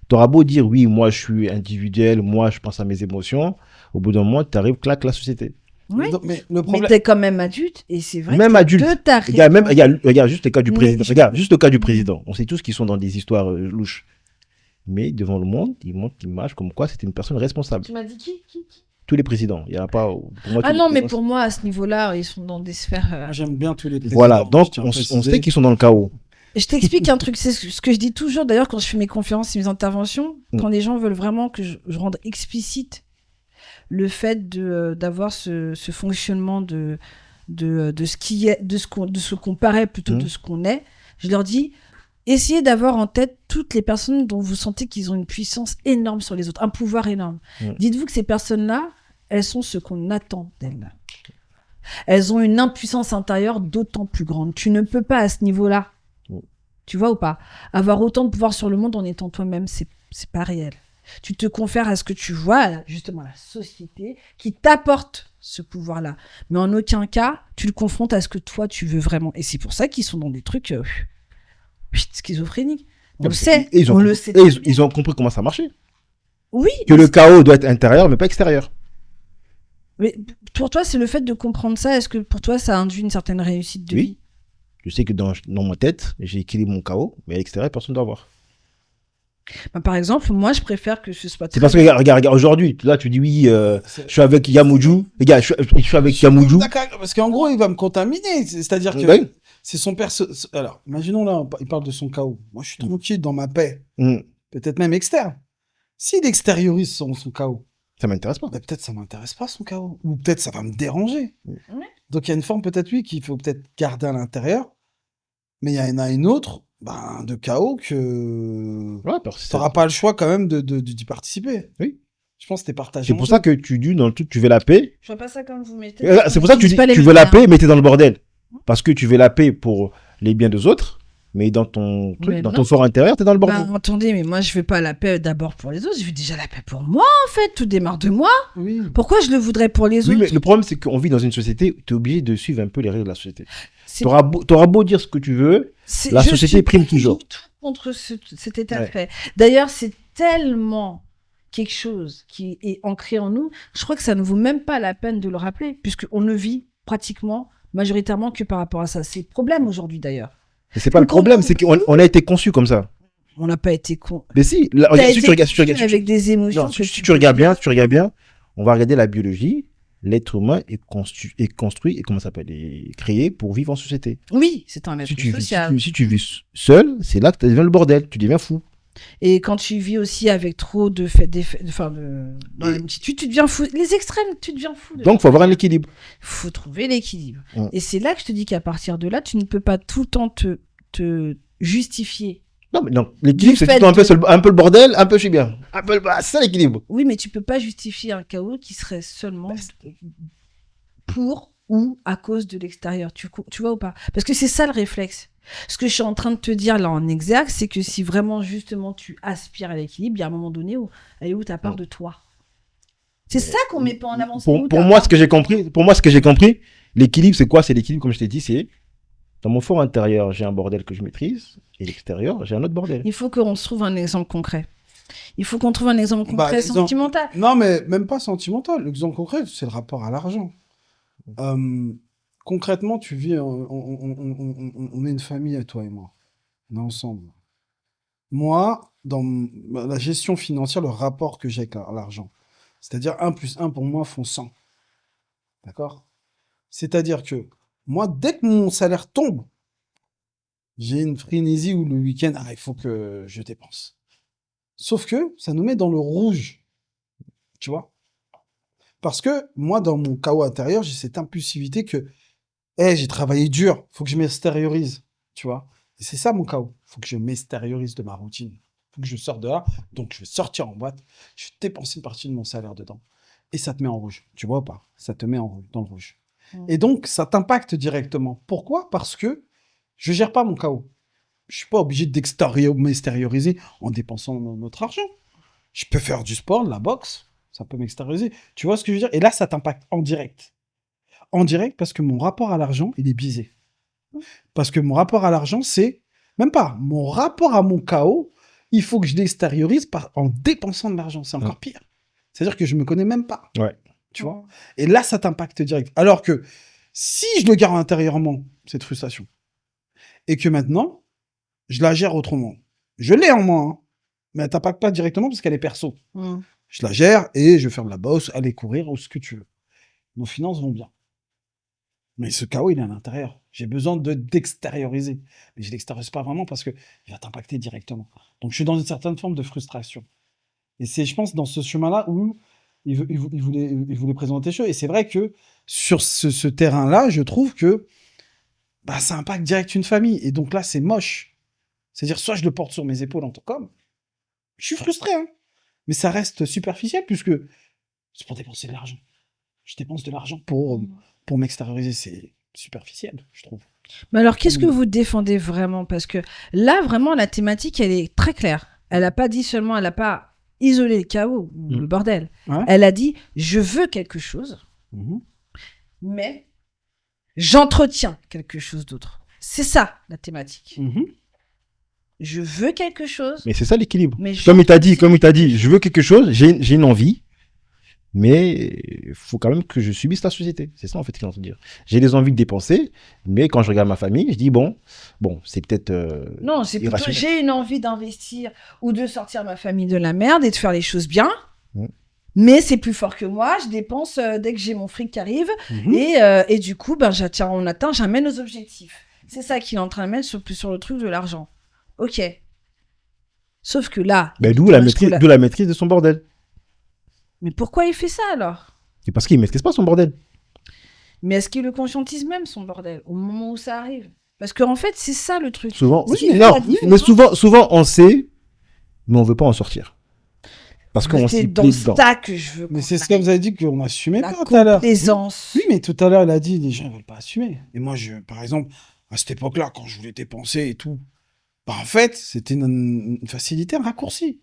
T'auras beau dire, oui, moi, je suis individuel, moi, je pense à mes émotions. Au bout d'un moment, tu arrives, claque la société. Oui, mais t'es quand même adulte, et c'est vrai même que adulte. Regarde juste le cas du président. Mais... Regarde juste le cas du président. On sait tous qu'ils sont dans des histoires louches. Mais devant le monde, ils montrent l'image comme quoi c'était une personne responsable. Tu m'as dit qui Tous les présidents. Il y a pas. Pour moi, non, mais pour moi, à ce niveau-là, ils sont dans des sphères. Moi, j'aime bien tous les présidents. Voilà, donc on sait qu'ils sont dans le chaos. Je t'explique un truc, c'est ce que je dis toujours d'ailleurs quand je fais mes conférences et mes interventions, quand les gens veulent vraiment que je rende explicite le fait d'avoir ce fonctionnement de ce qui est, de ce qu'on paraît plutôt de ce qu'on est, je leur dis, essayez d'avoir en tête toutes les personnes dont vous sentez qu'ils ont une puissance énorme sur les autres, un pouvoir énorme. Dites-vous que ces personnes-là, elles sont ce qu'on attend d'elles. Elles ont une impuissance intérieure d'autant plus grande. Tu ne peux pas à ce niveau-là, tu vois ou pas, avoir autant de pouvoir sur le monde en étant toi-même, c'est pas réel. Tu te confères à ce que tu vois, justement, la société qui t'apporte ce pouvoir-là. Mais en aucun cas, tu le confrontes à ce que toi, tu veux vraiment. Et c'est pour ça qu'ils sont dans des trucs schizophréniques. On le sait. On le sait. Ils ont compris comment ça marchait. Oui. Que le chaos doit être intérieur, mais pas extérieur. Mais pour toi, c'est le fait de comprendre ça. Est-ce que pour toi, ça induit une certaine réussite de vie? Je sais que dans ma tête, j'ai équilibré mon chaos, mais à l'extérieur, personne ne doit voir. Par exemple, moi, je préfère que ce soit... C'est parce que, regarde, aujourd'hui, là, tu dis oui, je suis avec Yamoudou. Les gars, je suis avec Yamoudou. Parce qu'en gros, il va me contaminer. C'est-à-dire que c'est son perso... Alors, imaginons là, il parle de son chaos. Moi, je suis tranquille dans ma paix. Peut-être même externe. S'il extériorise son chaos, ça m'intéresse pas. Peut-être ça m'intéresse pas, son chaos. Ou peut-être ça va me déranger. Donc, il y a une forme, peut-être, oui, qu'il faut peut-être garder à l'intérieur. Mais il y en a une autre... de chaos que tu n'auras pas le choix quand même d'y participer. Oui. Je pense que t'es partagé. C'est pour ça que tu dis dans le truc, tu veux la paix. Je vois pas ça comme vous mettez. C'est pour ça que tu dis, tu veux la paix, mais t'es dans le bordel. Parce que tu veux la paix pour les biens des autres, mais dans ton truc, dans ton fort intérieur, t'es dans le bordel. Attendez, mais moi je veux pas la paix d'abord pour les autres, je veux déjà la paix pour moi en fait. Tout démarre de moi. Oui. Pourquoi je le voudrais pour les autres? Oui, mais le problème c'est qu'on vit dans une société, t'es obligé de suivre un peu les règles de la société. T'auras beau dire ce que tu veux, la société prime toujours. Je suis tout contre cet état de fait. D'ailleurs, c'est tellement quelque chose qui est ancré en nous, je crois que ça ne vaut même pas la peine de le rappeler, puisqu'on ne vit pratiquement, majoritairement que par rapport à ça. C'est le problème aujourd'hui d'ailleurs. Mais c'est pas le problème, c'est qu'on a été conçu comme ça. On n'a pas été con. Mais si, regarde, si tu regardes avec des émotions. Si tu regardes bien, on va regarder la biologie. L'être humain est construit et comment ça s'appelle, est créé pour vivre en société. Oui, c'est un être social. Si tu vis seul, c'est là que tu deviens le bordel, tu deviens fou. Et quand tu vis aussi avec trop de dans la multitude, tu deviens fou. Les extrêmes, tu deviens fou. Donc, il faut avoir un équilibre. Il faut trouver l'équilibre. Et c'est là que je te dis qu'à partir de là, tu ne peux pas tout le temps te justifier. Non, mais non, l'équilibre, c'est tout un peu le bordel, un peu je suis bien. C'est ça l'équilibre. Oui, mais tu peux pas justifier un chaos qui serait seulement pour ou à cause de l'extérieur. Tu vois ou pas? Parce que c'est ça le réflexe. Ce que je suis en train de te dire là en exergue, c'est que si vraiment justement tu aspires à l'équilibre, il y a un moment donné où elle est où ta part de toi. C'est ça qu'on met pas en avant. Pour moi, ce que j'ai compris, l'équilibre, c'est quoi? C'est l'équilibre, comme je t'ai dit, c'est dans mon fort intérieur, j'ai un bordel que je maîtrise, et l'extérieur, j'ai un autre bordel. Il faut qu'on se trouve un exemple concret. Il faut qu'on trouve un exemple concret sentimental. Non, mais même pas sentimental. L'exemple concret, c'est le rapport à l'argent. Concrètement, tu vis, on est une famille, toi et moi. On est ensemble. Moi, dans la gestion financière, le rapport que j'ai avec l'argent, c'est-à-dire 1 + 1 pour moi font 100. D'accord? C'est-à-dire que moi, dès que mon salaire tombe, j'ai une frénésie où le week-end, il faut que je dépense. Sauf que ça nous met dans le rouge. Tu vois? Parce que moi, dans mon chaos intérieur, j'ai cette impulsivité que j'ai travaillé dur, faut que je m'extériorise. Tu vois? Et c'est ça mon chaos. Faut que je m'extériorise de ma routine. Faut que je sorte de là. Donc, je vais sortir en boîte. Je vais dépenser une partie de mon salaire dedans. Et ça te met en rouge. Tu vois ou pas? Ça te met dans le rouge. Et donc, ça t'impacte directement. Pourquoi? Parce que je gère pas mon chaos. Je suis pas obligé m'extérioriser en dépensant notre argent. Je peux faire du sport, de la boxe. Ça peut m'extérioriser. Tu vois ce que je veux dire? Et là, ça t'impacte en direct. En direct parce que mon rapport à l'argent, il est biaisé. Parce que mon rapport à l'argent, c'est... Même pas. Mon rapport à mon chaos, il faut que je l'extériorise en dépensant de l'argent. C'est encore pire. C'est-à-dire que je me connais même pas. Ouais. Tu vois? Et là, ça t'impacte direct. Alors que si je le garde intérieurement, cette frustration, et que maintenant, je la gère autrement. Je l'ai en moi, hein, mais elle t'impacte pas directement parce qu'elle est perso. Je la gère et je vais faire de la bosse, aller courir ou ce que tu veux. Nos finances vont bien. Mais ce chaos, il est à l'intérieur. J'ai besoin d'extérioriser. Mais je l'extériorise pas vraiment parce que il va t'impacter directement. Donc, je suis dans une certaine forme de frustration. Et c'est, je pense, dans ce chemin-là où il voulait présenter les choses. Et c'est vrai que sur ce terrain-là, je trouve que ça impacte direct une famille. Et donc là, c'est moche. C'est-à-dire, soit je le porte sur mes épaules en tant qu'homme. Je suis frustré, hein. Mais ça reste superficiel puisque c'est pour dépenser de l'argent. Je dépense de l'argent pour m'extérioriser. C'est superficiel, je trouve. Mais alors, qu'est-ce que vous défendez vraiment? Parce que là, vraiment, la thématique, elle est très claire. Elle n'a pas dit seulement, elle n'a pas isolé le chaos, le bordel. Ouais. Elle a dit, je veux quelque chose, mais j'entretiens quelque chose d'autre. C'est ça, la thématique. Je veux quelque chose. Mais c'est ça l'équilibre. Comme il t'a dit, je veux quelque chose, j'ai une envie, mais il faut quand même que je subisse la société. C'est ça en fait qu'il est en train de dire. J'ai des envies de dépenser, mais quand je regarde ma famille, je dis bon, c'est peut-être non, c'est plutôt j'ai une envie d'investir ou de sortir ma famille de la merde et de faire les choses bien. Mais c'est plus fort que moi, je dépense dès que j'ai mon fric qui arrive et du coup, on atteint jamais nos objectifs. C'est ça qu'il est en train de mettre sur le truc de l'argent. Ok. Sauf que là... d'où la maîtrise de son bordel. Mais pourquoi il fait ça alors? C'est parce qu'il ne maîtrise pas son bordel. Mais est-ce qu'il le conscientise même son bordel au moment où ça arrive? Parce qu'en fait, c'est ça le truc. Souvent, mais souvent on sait, mais on ne veut pas en sortir. Parce qu'on s'y plaît dedans. C'est ça que je veux. Mais c'est ce que vous avez dit qu'on n'assumait pas tout à l'heure. L'aisance. Oui, mais tout à l'heure, il a dit les gens ne veulent pas assumer. Et moi, par exemple, à cette époque-là, quand je voulais dépenser et tout, en fait, c'était une facilité, un raccourci.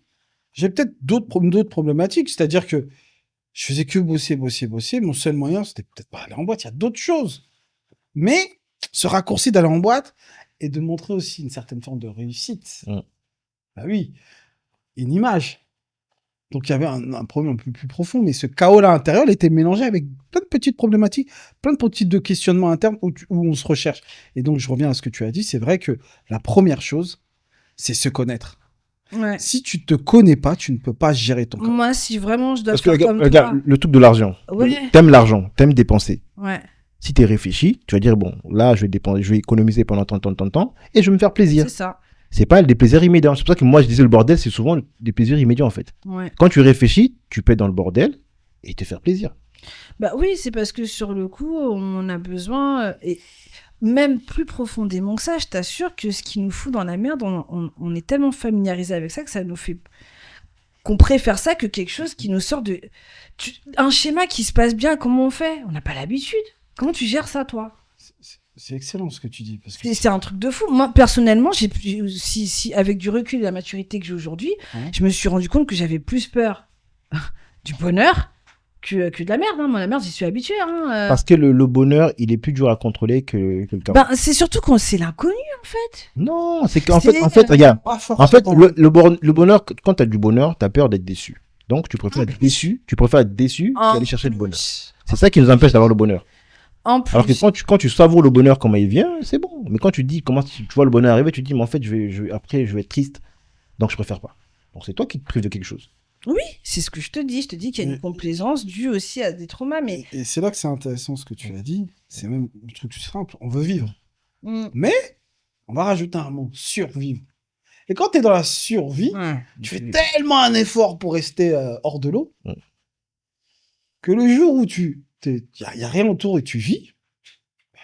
J'ai peut-être d'autres problématiques, c'est-à-dire que je faisais que bosser. Mon seul moyen, c'était peut-être pas aller en boîte. Il y a d'autres choses. Mais ce raccourci d'aller en boîte et de montrer aussi une certaine forme de réussite. Bah oui, une image. Donc il y avait un problème un peu plus profond, mais ce chaos-là intérieur, il était mélangé avec plein de petites problématiques, plein de petits questionnements internes où on se recherche. Et donc je reviens à ce que tu as dit, c'est vrai que la première chose, c'est se connaître. Ouais. Si tu te connais pas, tu ne peux pas gérer ton corps. Moi, si vraiment je dois faire comme regarde, toi... le truc de l'argent. T'aimes l'argent, t'aimes dépenser. Ouais. Si t'es réfléchi, tu vas dire, bon, là, je vais économiser pendant tant de temps, et je vais me faire plaisir. C'est ça. C'est pas des plaisirs immédiats. C'est pour ça que moi, je disais le bordel, c'est souvent des plaisirs immédiats, en fait. Ouais. Quand tu réfléchis, tu peux être dans le bordel et te faire plaisir. Bah oui, c'est parce que sur le coup, on a besoin... Et même plus profondément que ça, je t'assure que ce qui nous fout dans la merde, on est tellement familiarisé avec ça que ça nous fait... qu'on préfère ça que quelque chose qui nous sort de... Un schéma qui se passe bien, comment on fait? On n'a pas l'habitude. Comment tu gères ça, toi? C'est excellent ce que tu dis. Parce que C'est un truc de fou. Moi, personnellement, avec du recul et la maturité que j'ai aujourd'hui, je me suis rendu compte que j'avais plus peur du bonheur que de la merde. Hein. Moi, la merde, j'y suis habituée. Parce que le bonheur, il est plus dur à contrôler que le chaos. C'est surtout quand c'est l'inconnu, en fait. Non, c'est qu'en fait, regarde. En fait, le bonheur, quand tu as du bonheur, tu as peur d'être déçu. Donc, tu préfères être déçu. Tu préfères être déçu qu'aller chercher le bonheur. C'est ça qui nous empêche d'avoir le bonheur. En plus. Alors que quand tu savoures le bonheur comment il vient, c'est bon. Mais quand tu dis comment tu vois le bonheur arriver, tu te dis mais en fait après je vais être triste, donc je préfère pas. Donc c'est toi qui te prives de quelque chose. Oui, c'est ce que je te dis. Je te dis qu'il y a une complaisance due aussi à des traumas, mais. Et c'est là que c'est intéressant ce que tu as dit. C'est même un truc simple. On veut vivre, mais on va rajouter un mot, survivre. Et quand tu es dans la survie, tu fais tellement un effort pour rester hors de l'eau que le jour où il n'y a rien autour et tu vis,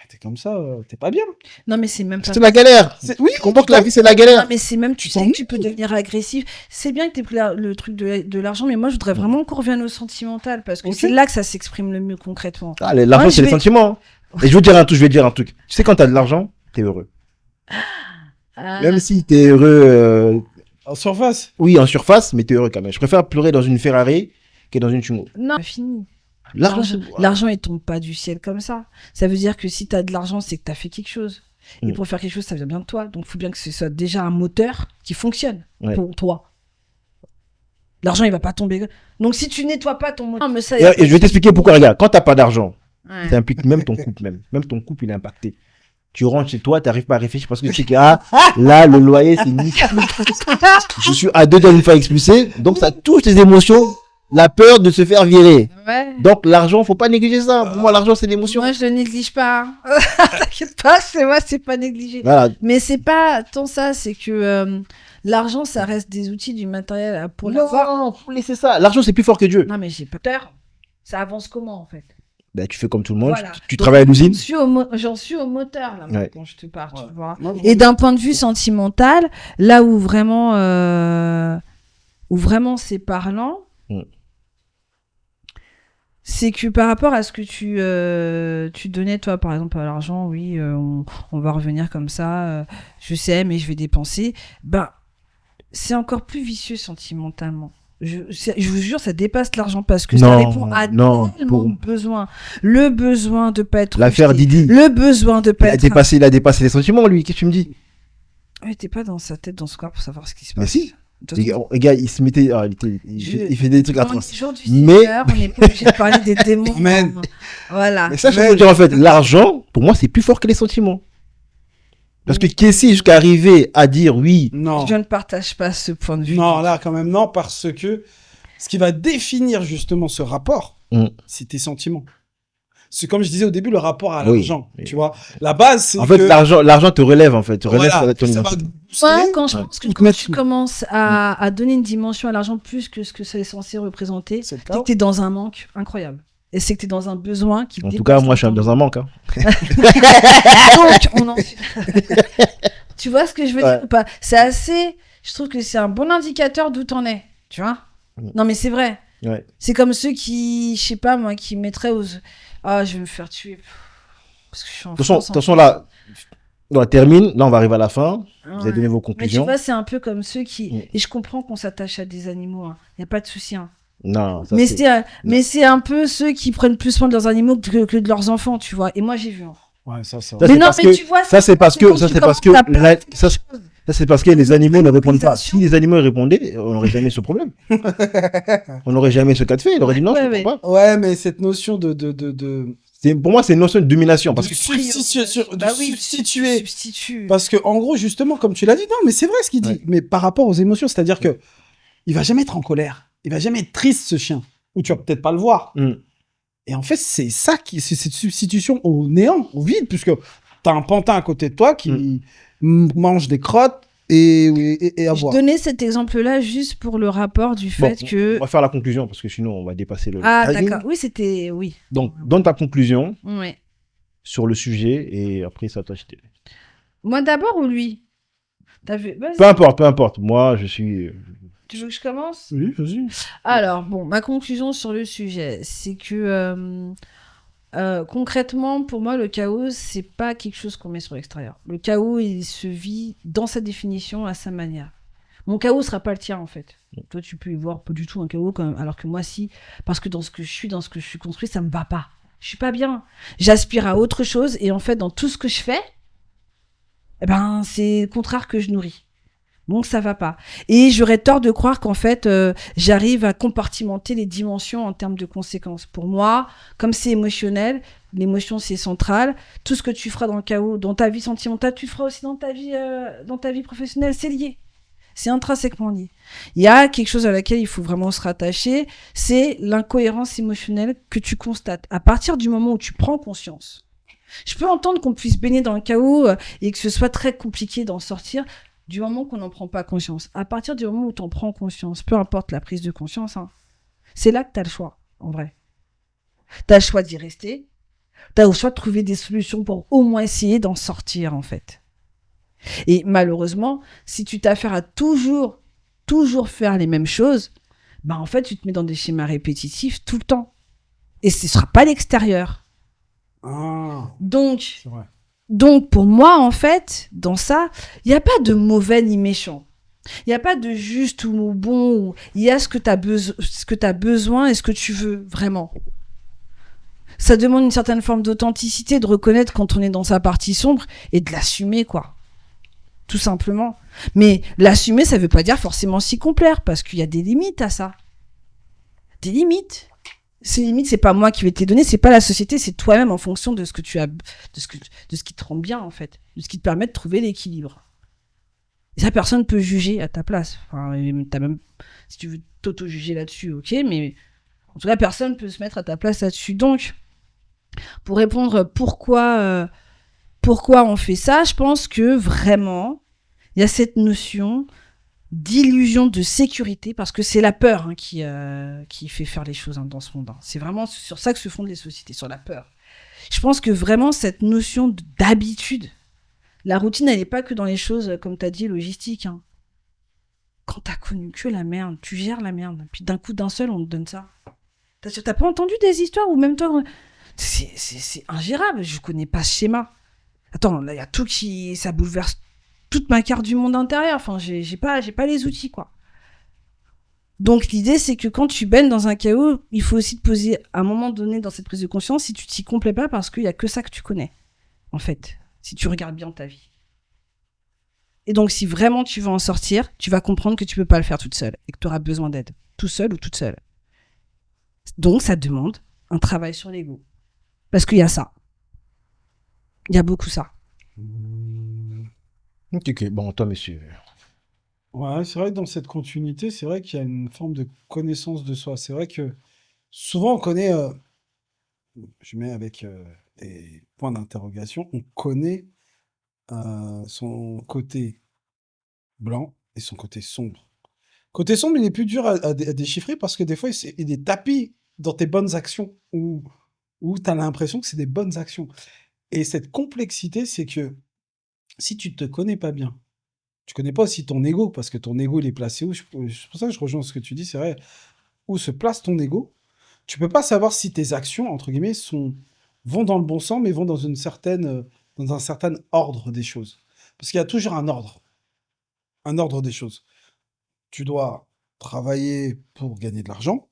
t'es comme ça, t'es pas bien. Non, mais c'est même pas. C'est la galère. Oui, on comprend que la vie, c'est la galère. Non, mais c'est même, tu sais que tu peux devenir agressif. C'est bien que tu aies pris le truc de l'argent, mais moi, je voudrais vraiment qu'on revienne au sentimental parce que c'est là que ça s'exprime le mieux concrètement. Ah, l'argent, c'est les sentiments. Et je vais dire un truc. Tu sais, quand t'as de l'argent, t'es heureux. Même si t'es heureux. En surface. Oui, en surface, mais t'es heureux quand même. Je préfère pleurer dans une Ferrari que dans une Twingo. Non, fini. L'argent, il tombe pas du ciel comme ça. Ça veut dire que si t'as de l'argent, c'est que t'as fait quelque chose. Et pour faire quelque chose, ça vient bien de toi. Donc, il faut bien que ce soit déjà un moteur qui fonctionne pour toi. L'argent, il va pas tomber. Donc, si tu nettoies pas ton moteur... Et je vais t'expliquer pourquoi. Regarde, quand t'as pas d'argent, ça implique même ton couple même. Même ton couple, il est impacté. Tu rentres chez toi, t'arrives pas à réfléchir parce que tu sais que là, le loyer, c'est nickel. Je suis à 2 doigts de me faire expulser. Donc, ça touche tes émotions. La peur de se faire virer. Ouais. Donc, l'argent, faut pas négliger ça. Pour moi, l'argent, c'est l'émotion. Moi, je le néglige pas. T'inquiète pas, c'est pas négligé. Voilà. Mais c'est pas tant ça, c'est que l'argent, ça reste des outils du matériel pour l'avoir. Non, faut laisser ça. L'argent, c'est plus fort que Dieu. Non, mais j'ai peur. Ça avance comment, en fait? Ben, tu fais comme tout le monde. Voilà. Tu travailles à l'usine. J'en suis au moteur, là, quand je te parle, tu vois. Et d'un point de vue sentimental, là où vraiment c'est parlant, c'est que par rapport à ce que tu donnais, toi, par exemple, à l'argent, oui, on va revenir comme ça, je sais, mais je vais dépenser. Ben, c'est encore plus vicieux sentimentalement. Je vous jure, ça dépasse l'argent parce que ça répond à tellement de besoins. Le besoin de pas être l'affaire rejeté, Didi. Le besoin de pas être... Il a dépassé les sentiments, lui. Qu'est-ce que tu me dis? Ouais, t'es pas dans sa tête, dans ce corps pour savoir ce qui se passe. Mais si. Les gars, il se mettait... il fait des trucs atroces. Mais... on n'est pas obligé de parler des démons. Voilà. Mais ça, je veux dire, en fait, l'argent, pour moi, c'est plus fort que les sentiments. Parce que Kessie, jusqu'à arriver à dire oui... Non. Je ne partage pas ce point de vue. Non, là, quand même, non, parce que ce qui va définir justement ce rapport, c'est tes sentiments. C'est comme je disais au début, le rapport à l'argent, tu vois. La base, c'est en fait, l'argent te relève, en fait. Te relève ton identité. Moi, quand je pense que quand tu commences à donner une dimension à l'argent plus que ce que c'est censé représenter, c'est que tu es dans un manque incroyable. Et c'est que tu es dans un besoin qui... En tout cas, moi, je suis dans un manque. Hein. Donc, on en... Tu vois ce que je veux dire ou pas? C'est assez... Je trouve que c'est un bon indicateur d'où t'en es, tu vois. Non, mais c'est vrai. Ouais. C'est comme ceux qui, je sais pas moi, qui mettraient aux... Ah, je vais me faire tuer. Parce que je suis en France. Attention, là, on termine. Là, on va arriver à la fin. Vous avez donné vos conclusions. Mais tu vois, c'est un peu comme ceux qui... Et je comprends qu'on s'attache à des animaux. Il n'y a pas de souci. Hein. Non, ça, mais c'est un peu ceux qui prennent plus soin de leurs animaux que de leurs enfants, tu vois. Et moi, j'ai vu. Ouais, ça. Mais non, mais tu vois... Ça, c'est parce que les animaux ne répondent pas. Si les animaux répondaient, on n'aurait jamais ce problème. On n'aurait jamais ce cas de fait. Il aurait dit non, je ne comprends pas. Ouais, mais cette notion de... Pour moi, c'est une notion de domination. Parce que substituer. Parce que, en gros, justement, comme tu l'as dit, non, mais c'est vrai ce qu'il dit. Mais par rapport aux émotions, c'est-à-dire que il va jamais être en colère. Il va jamais être triste, ce chien. Ou tu vas peut-être pas le voir. Et en fait, c'est ça c'est cette substitution au néant, au vide, puisque t'as un pantin à côté de toi qui mange des crottes et à boire. Je donnais cet exemple-là juste pour le rapport du fait que... On va faire la conclusion, parce que sinon, on va dépasser le... Ah, d'accord. Oui, c'était... Oui. Donc, donne ta conclusion sur le sujet, et après, ça t'a acheté. Moi d'abord ou lui? T'as vu? Peu importe. Moi, je suis... Tu veux que je commence? Oui, vas-y. Alors, bon, ma conclusion sur le sujet, c'est que Concrètement, pour moi, le chaos, c'est pas quelque chose qu'on met sur l'extérieur. Le chaos, il se vit dans sa définition, à sa manière. Mon chaos sera pas le tien, en fait. Donc, toi, tu peux y voir pas du tout un chaos, quand même, alors que moi, si. Parce que dans ce que je suis construit, ça me va pas. Je suis pas bien. J'aspire à autre chose, et en fait, dans tout ce que je fais, eh ben, c'est le contraire que je nourris. Donc ça va pas. Et j'aurais tort de croire qu'en fait, j'arrive à compartimenter les dimensions en termes de conséquences. Pour moi, comme c'est émotionnel, l'émotion c'est central. Tout ce que tu feras dans le chaos, dans ta vie sentimentale, tu le feras aussi dans ta vie professionnelle. C'est lié. C'est intrinsèquement lié. Il y a quelque chose à laquelle il faut vraiment se rattacher, c'est l'incohérence émotionnelle que tu constates. À partir du moment où tu prends conscience. Je peux entendre qu'on puisse baigner dans le chaos et que ce soit très compliqué d'en sortir. Du moment qu'on n'en prend pas conscience. À partir du moment où tu en prends conscience, peu importe la prise de conscience, c'est là que tu as le choix, en vrai. Tu as le choix d'y rester. Tu as le choix de trouver des solutions pour au moins essayer d'en sortir, en fait. Et malheureusement, si tu t'affaires à toujours faire les mêmes choses, bah en fait, tu te mets dans des schémas répétitifs tout le temps. Et ce ne sera pas l'extérieur. Ah, Donc, c'est vrai. Donc, pour moi, en fait, dans ça, il n'y a pas de mauvais ni méchant. Il n'y a pas de juste ou bon. Il y a ce que tu as besoin et ce que tu veux, vraiment. Ça demande une certaine forme d'authenticité, de reconnaître quand on est dans sa partie sombre et de l'assumer, quoi. Tout simplement. Mais l'assumer, ça ne veut pas dire forcément s'y complaire, parce qu'il y a des limites à ça. Des limites. Ces limites, c'est pas moi qui vais te les donner, c'est pas la société, c'est toi-même en fonction de ce que tu as, de ce qui te rend bien, en fait, de ce qui te permet de trouver l'équilibre. Et ça, personne peut juger à ta place. Enfin, t'as même, si tu veux t'auto-juger là-dessus, ok, mais en tout cas, personne peut se mettre à ta place là-dessus. Donc, pour répondre pourquoi on fait ça, je pense que vraiment, il y a cette notion d'illusion de sécurité, parce que c'est la peur qui fait faire les choses dans ce monde. C'est vraiment sur ça que se fondent les sociétés, sur la peur. Je pense que vraiment cette notion d'habitude, la routine, elle n'est pas que dans les choses, comme tu as dit, logistiques. Quand tu as connu que la merde, tu gères la merde, puis d'un coup, d'un seul, on te donne ça. T'as pas entendu des histoires où même toi, c'est ingérable, je connais pas ce schéma. Attends, là, il y a tout ça bouleverse toute ma carte du monde intérieur. Enfin, j'ai pas les outils, quoi. Donc, l'idée, c'est que quand tu baignes dans un chaos, il faut aussi te poser, à un moment donné, dans cette prise de conscience, si tu t'y complais pas, parce qu'il y a que ça que tu connais, en fait, si tu regardes bien ta vie. Et donc, si vraiment tu veux en sortir, tu vas comprendre que tu peux pas le faire toute seule et que tu auras besoin d'aide, tout seul ou toute seule. Donc, ça demande un travail sur l'ego. Parce qu'il y a ça. Il y a beaucoup ça. Ok, bon, toi, monsieur. Ouais, c'est vrai que dans cette continuité, c'est vrai qu'il y a une forme de connaissance de soi. C'est vrai que souvent on connaît, je mets avec des points d'interrogation, on connaît son côté blanc et son côté sombre. Côté sombre, il est plus dur à déchiffrer parce que des fois, il est tapis dans tes bonnes actions où tu as l'impression que c'est des bonnes actions. Et cette complexité, c'est que si tu te connais pas bien, tu connais pas aussi ton ego, parce que ton ego, il est placé où? C'est pour ça que je rejoins ce que tu dis, c'est vrai. Où se place ton ego? Tu peux pas savoir si tes actions, entre guillemets, vont dans le bon sens, mais vont dans dans un certain ordre des choses. Parce qu'il y a toujours un ordre des choses. Tu dois travailler pour gagner de l'argent.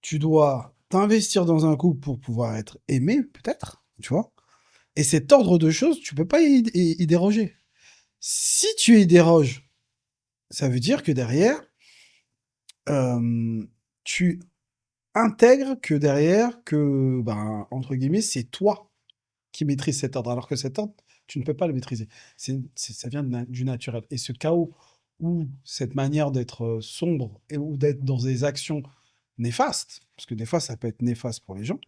Tu dois t'investir dans un couple pour pouvoir être aimé, peut-être, tu vois. Et cet ordre de choses, tu peux pas y déroger. Si tu y déroges, ça veut dire que derrière, tu intègres que derrière, entre guillemets, c'est toi qui maîtrises cet ordre. Alors que cet ordre, tu ne peux pas le maîtriser. Ça vient du naturel. Et ce chaos ou cette manière d'être sombre ou d'être dans des actions néfastes, parce que des fois, ça peut être néfaste pour les gens,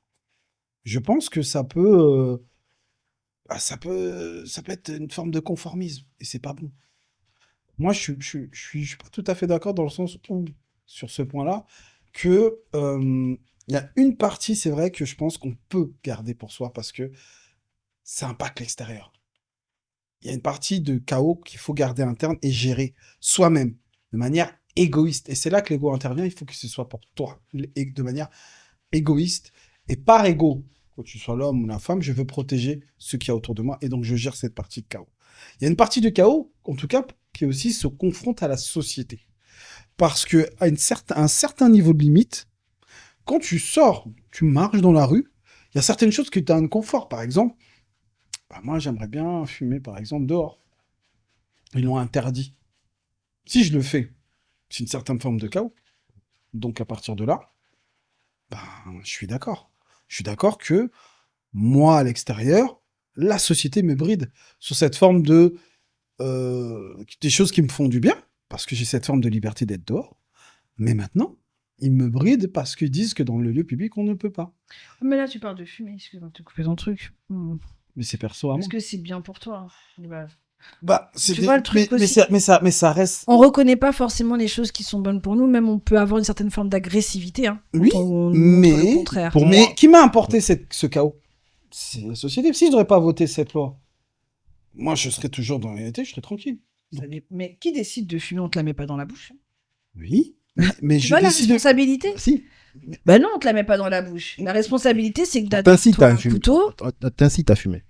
je pense que ça peut être une forme de conformisme. Et c'est pas bon. Moi, je suis pas tout à fait d'accord dans le sens où, sur ce point-là, que il y a une partie, c'est vrai, que je pense qu'on peut garder pour soi parce que ça impacte l'extérieur. Il y a une partie de chaos qu'il faut garder interne et gérer soi-même de manière égoïste. Et c'est là que l'ego intervient. Il faut que ce soit pour toi, de manière égoïste et par ego. que tu sois l'homme ou la femme, je veux protéger ce qu'il y a autour de moi et donc je gère cette partie de chaos. Il y a une partie de chaos, en tout cas, qui aussi se confronte à la société. Parce que à un certain niveau de limite, quand tu sors, tu marches dans la rue, il y a certaines choses qui t'ont un confort. Par exemple, moi, j'aimerais bien fumer, par exemple, dehors. Ils l'ont interdit. Si je le fais, c'est une certaine forme de chaos. Donc, à partir de là, je suis d'accord. Je suis d'accord que moi, à l'extérieur, la société me bride sur cette forme de... des choses qui me font du bien, parce que j'ai cette forme de liberté d'être dehors. Mais maintenant, ils me brident parce qu'ils disent que dans le lieu public, on ne peut pas. Mais là, tu parles de fumer, excuse-moi de te couper ton truc. Mais c'est perso à moi. Parce que c'est bien pour toi. C'est tu vois le truc aussi. Mais ça reste... On reconnaît pas forcément les choses qui sont bonnes pour nous, même on peut avoir une certaine forme d'agressivité. Hein, oui, mais, pour moi... qui m'a apporté ce chaos? C'est la société. Si je n'aurais pas voté cette loi, moi, je serais toujours dans la réalité, je serais tranquille. Mais qui décide de fumer? On te la met pas dans la bouche. Oui, mais tu vois la responsabilité Si. Ben non, on te la met pas dans la bouche. La responsabilité, c'est que t'incites un couteau. T'incites à fumer.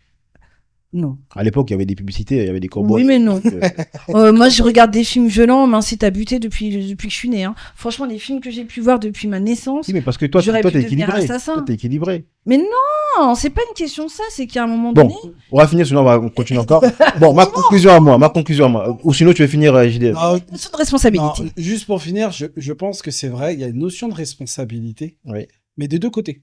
Non. À l'époque, il y avait des publicités, il y avait des cowboys. Oui, mais non. Moi, je regarde des films violents, on m'incite à buter depuis que je suis née. Hein. Franchement, les films que j'ai pu voir depuis ma naissance. Si, mais parce que toi, t'es équilibré. Toi, t'es équilibré. Mais non, c'est pas une question de ça, c'est qu'à un moment donné. Bon, on va finir, sinon on va continuer encore. Bon, ma conclusion à moi. Ou sinon, tu veux finir, JDF. Notion de responsabilité. Non, juste pour finir, je pense que c'est vrai, il y a une notion de responsabilité, oui. Mais des deux côtés.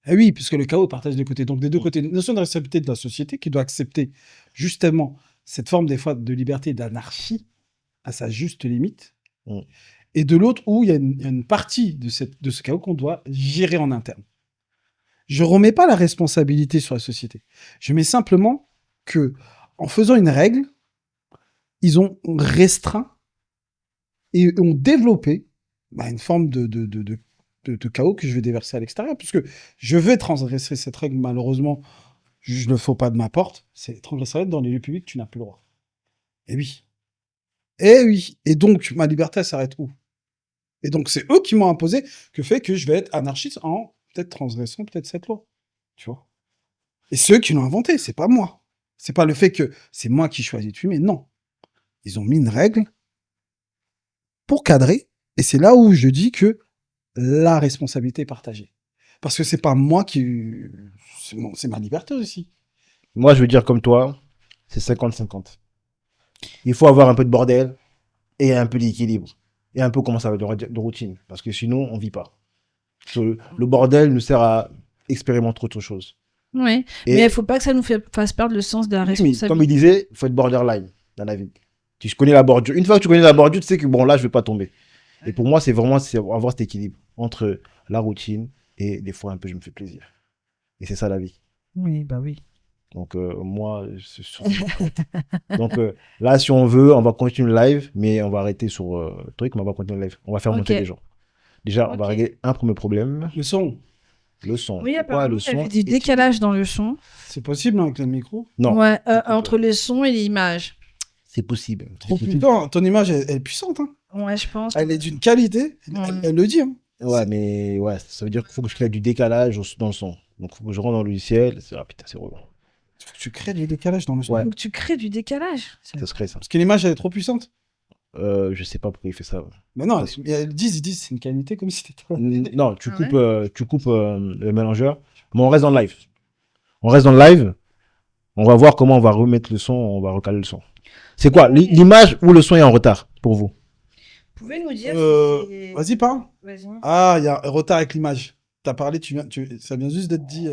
Eh oui, puisque le chaos partage des côtés. Donc, des deux côtés, une notion de responsabilité de la société qui doit accepter justement cette forme, des fois, de liberté et d'anarchie à sa juste limite. Et de l'autre, où il y a une partie de ce chaos qu'on doit gérer en interne. Je ne remets pas la responsabilité sur la société. Je mets simplement que, en faisant une règle, ils ont restreint et ont développé une forme de chaos que je vais déverser à l'extérieur, puisque je vais transgresser cette règle, malheureusement, je ne le fais pas de ma porte, c'est transgresser dans les lieux publics, tu n'as plus le droit. Et oui. Et donc, ma liberté, elle s'arrête où? Et donc, c'est eux qui m'ont imposé que fait que je vais être anarchiste en peut-être transgressant peut-être cette loi. Tu vois? Et c'est eux qui l'ont inventé, c'est pas moi. C'est pas le fait que c'est moi qui choisis de fumer, non. Ils ont mis une règle pour cadrer, et c'est là où je dis que la responsabilité est partagée. Parce que c'est pas moi qui... C'est ma liberté aussi. Moi, je veux dire comme toi, c'est 50-50. Il faut avoir un peu de bordel et un peu d'équilibre. Et un peu commencer avec de routine. Parce que sinon, on vit pas. Le bordel nous sert à expérimenter autre chose. Oui, mais il faut pas que ça nous fasse perdre le sens de la responsabilité. Comme il disait, il faut être borderline dans la vie. Tu connais la bordure. Une fois que tu connais la bordure, tu sais que bon, là, je vais pas tomber. Et pour moi, c'est vraiment avoir cet équilibre entre la routine et des fois un peu je me fais plaisir. Et c'est ça la vie. Oui, bah oui. Donc moi, donc là, si on veut, on va continuer le live, mais on va arrêter sur le truc, mais on va continuer le live. On va faire monter les gens. Déjà, on va régler un premier problème. Le son. Le son. Oui, apparemment, il y avait du décalage dans le son. C'est possible avec le micro? Non. Ouais, entre le son et l'image. C'est possible. Oh putain, ton image, elle est puissante. Hein. Ouais, je pense. Elle est d'une qualité. Elle le dit. Hein. Ouais, mais ouais, ça veut dire qu'il faut que je crée du décalage dans le son. Donc, il faut que je rentre dans le logiciel. Ah putain, c'est relou. Il faut que tu crées du décalage dans le son. Ouais. Il faut que tu crées du décalage. Ça se crée, ça. Parce que l'image, elle est trop puissante. Je sais pas pourquoi il fait ça. Ouais. Mais non, ils disent c'est une qualité comme si c'était... Non, tu coupes le mélangeur. Mais on reste dans le live. On va voir comment on va remettre le son, on va recaler le son. C'est quoi, l'image ou le son est en retard pour vous? Vous pouvez nous dire Vas-y, parle. Vas-y. Ah, il y a un retard avec l'image. T'as parlé, ça vient juste d'être dit.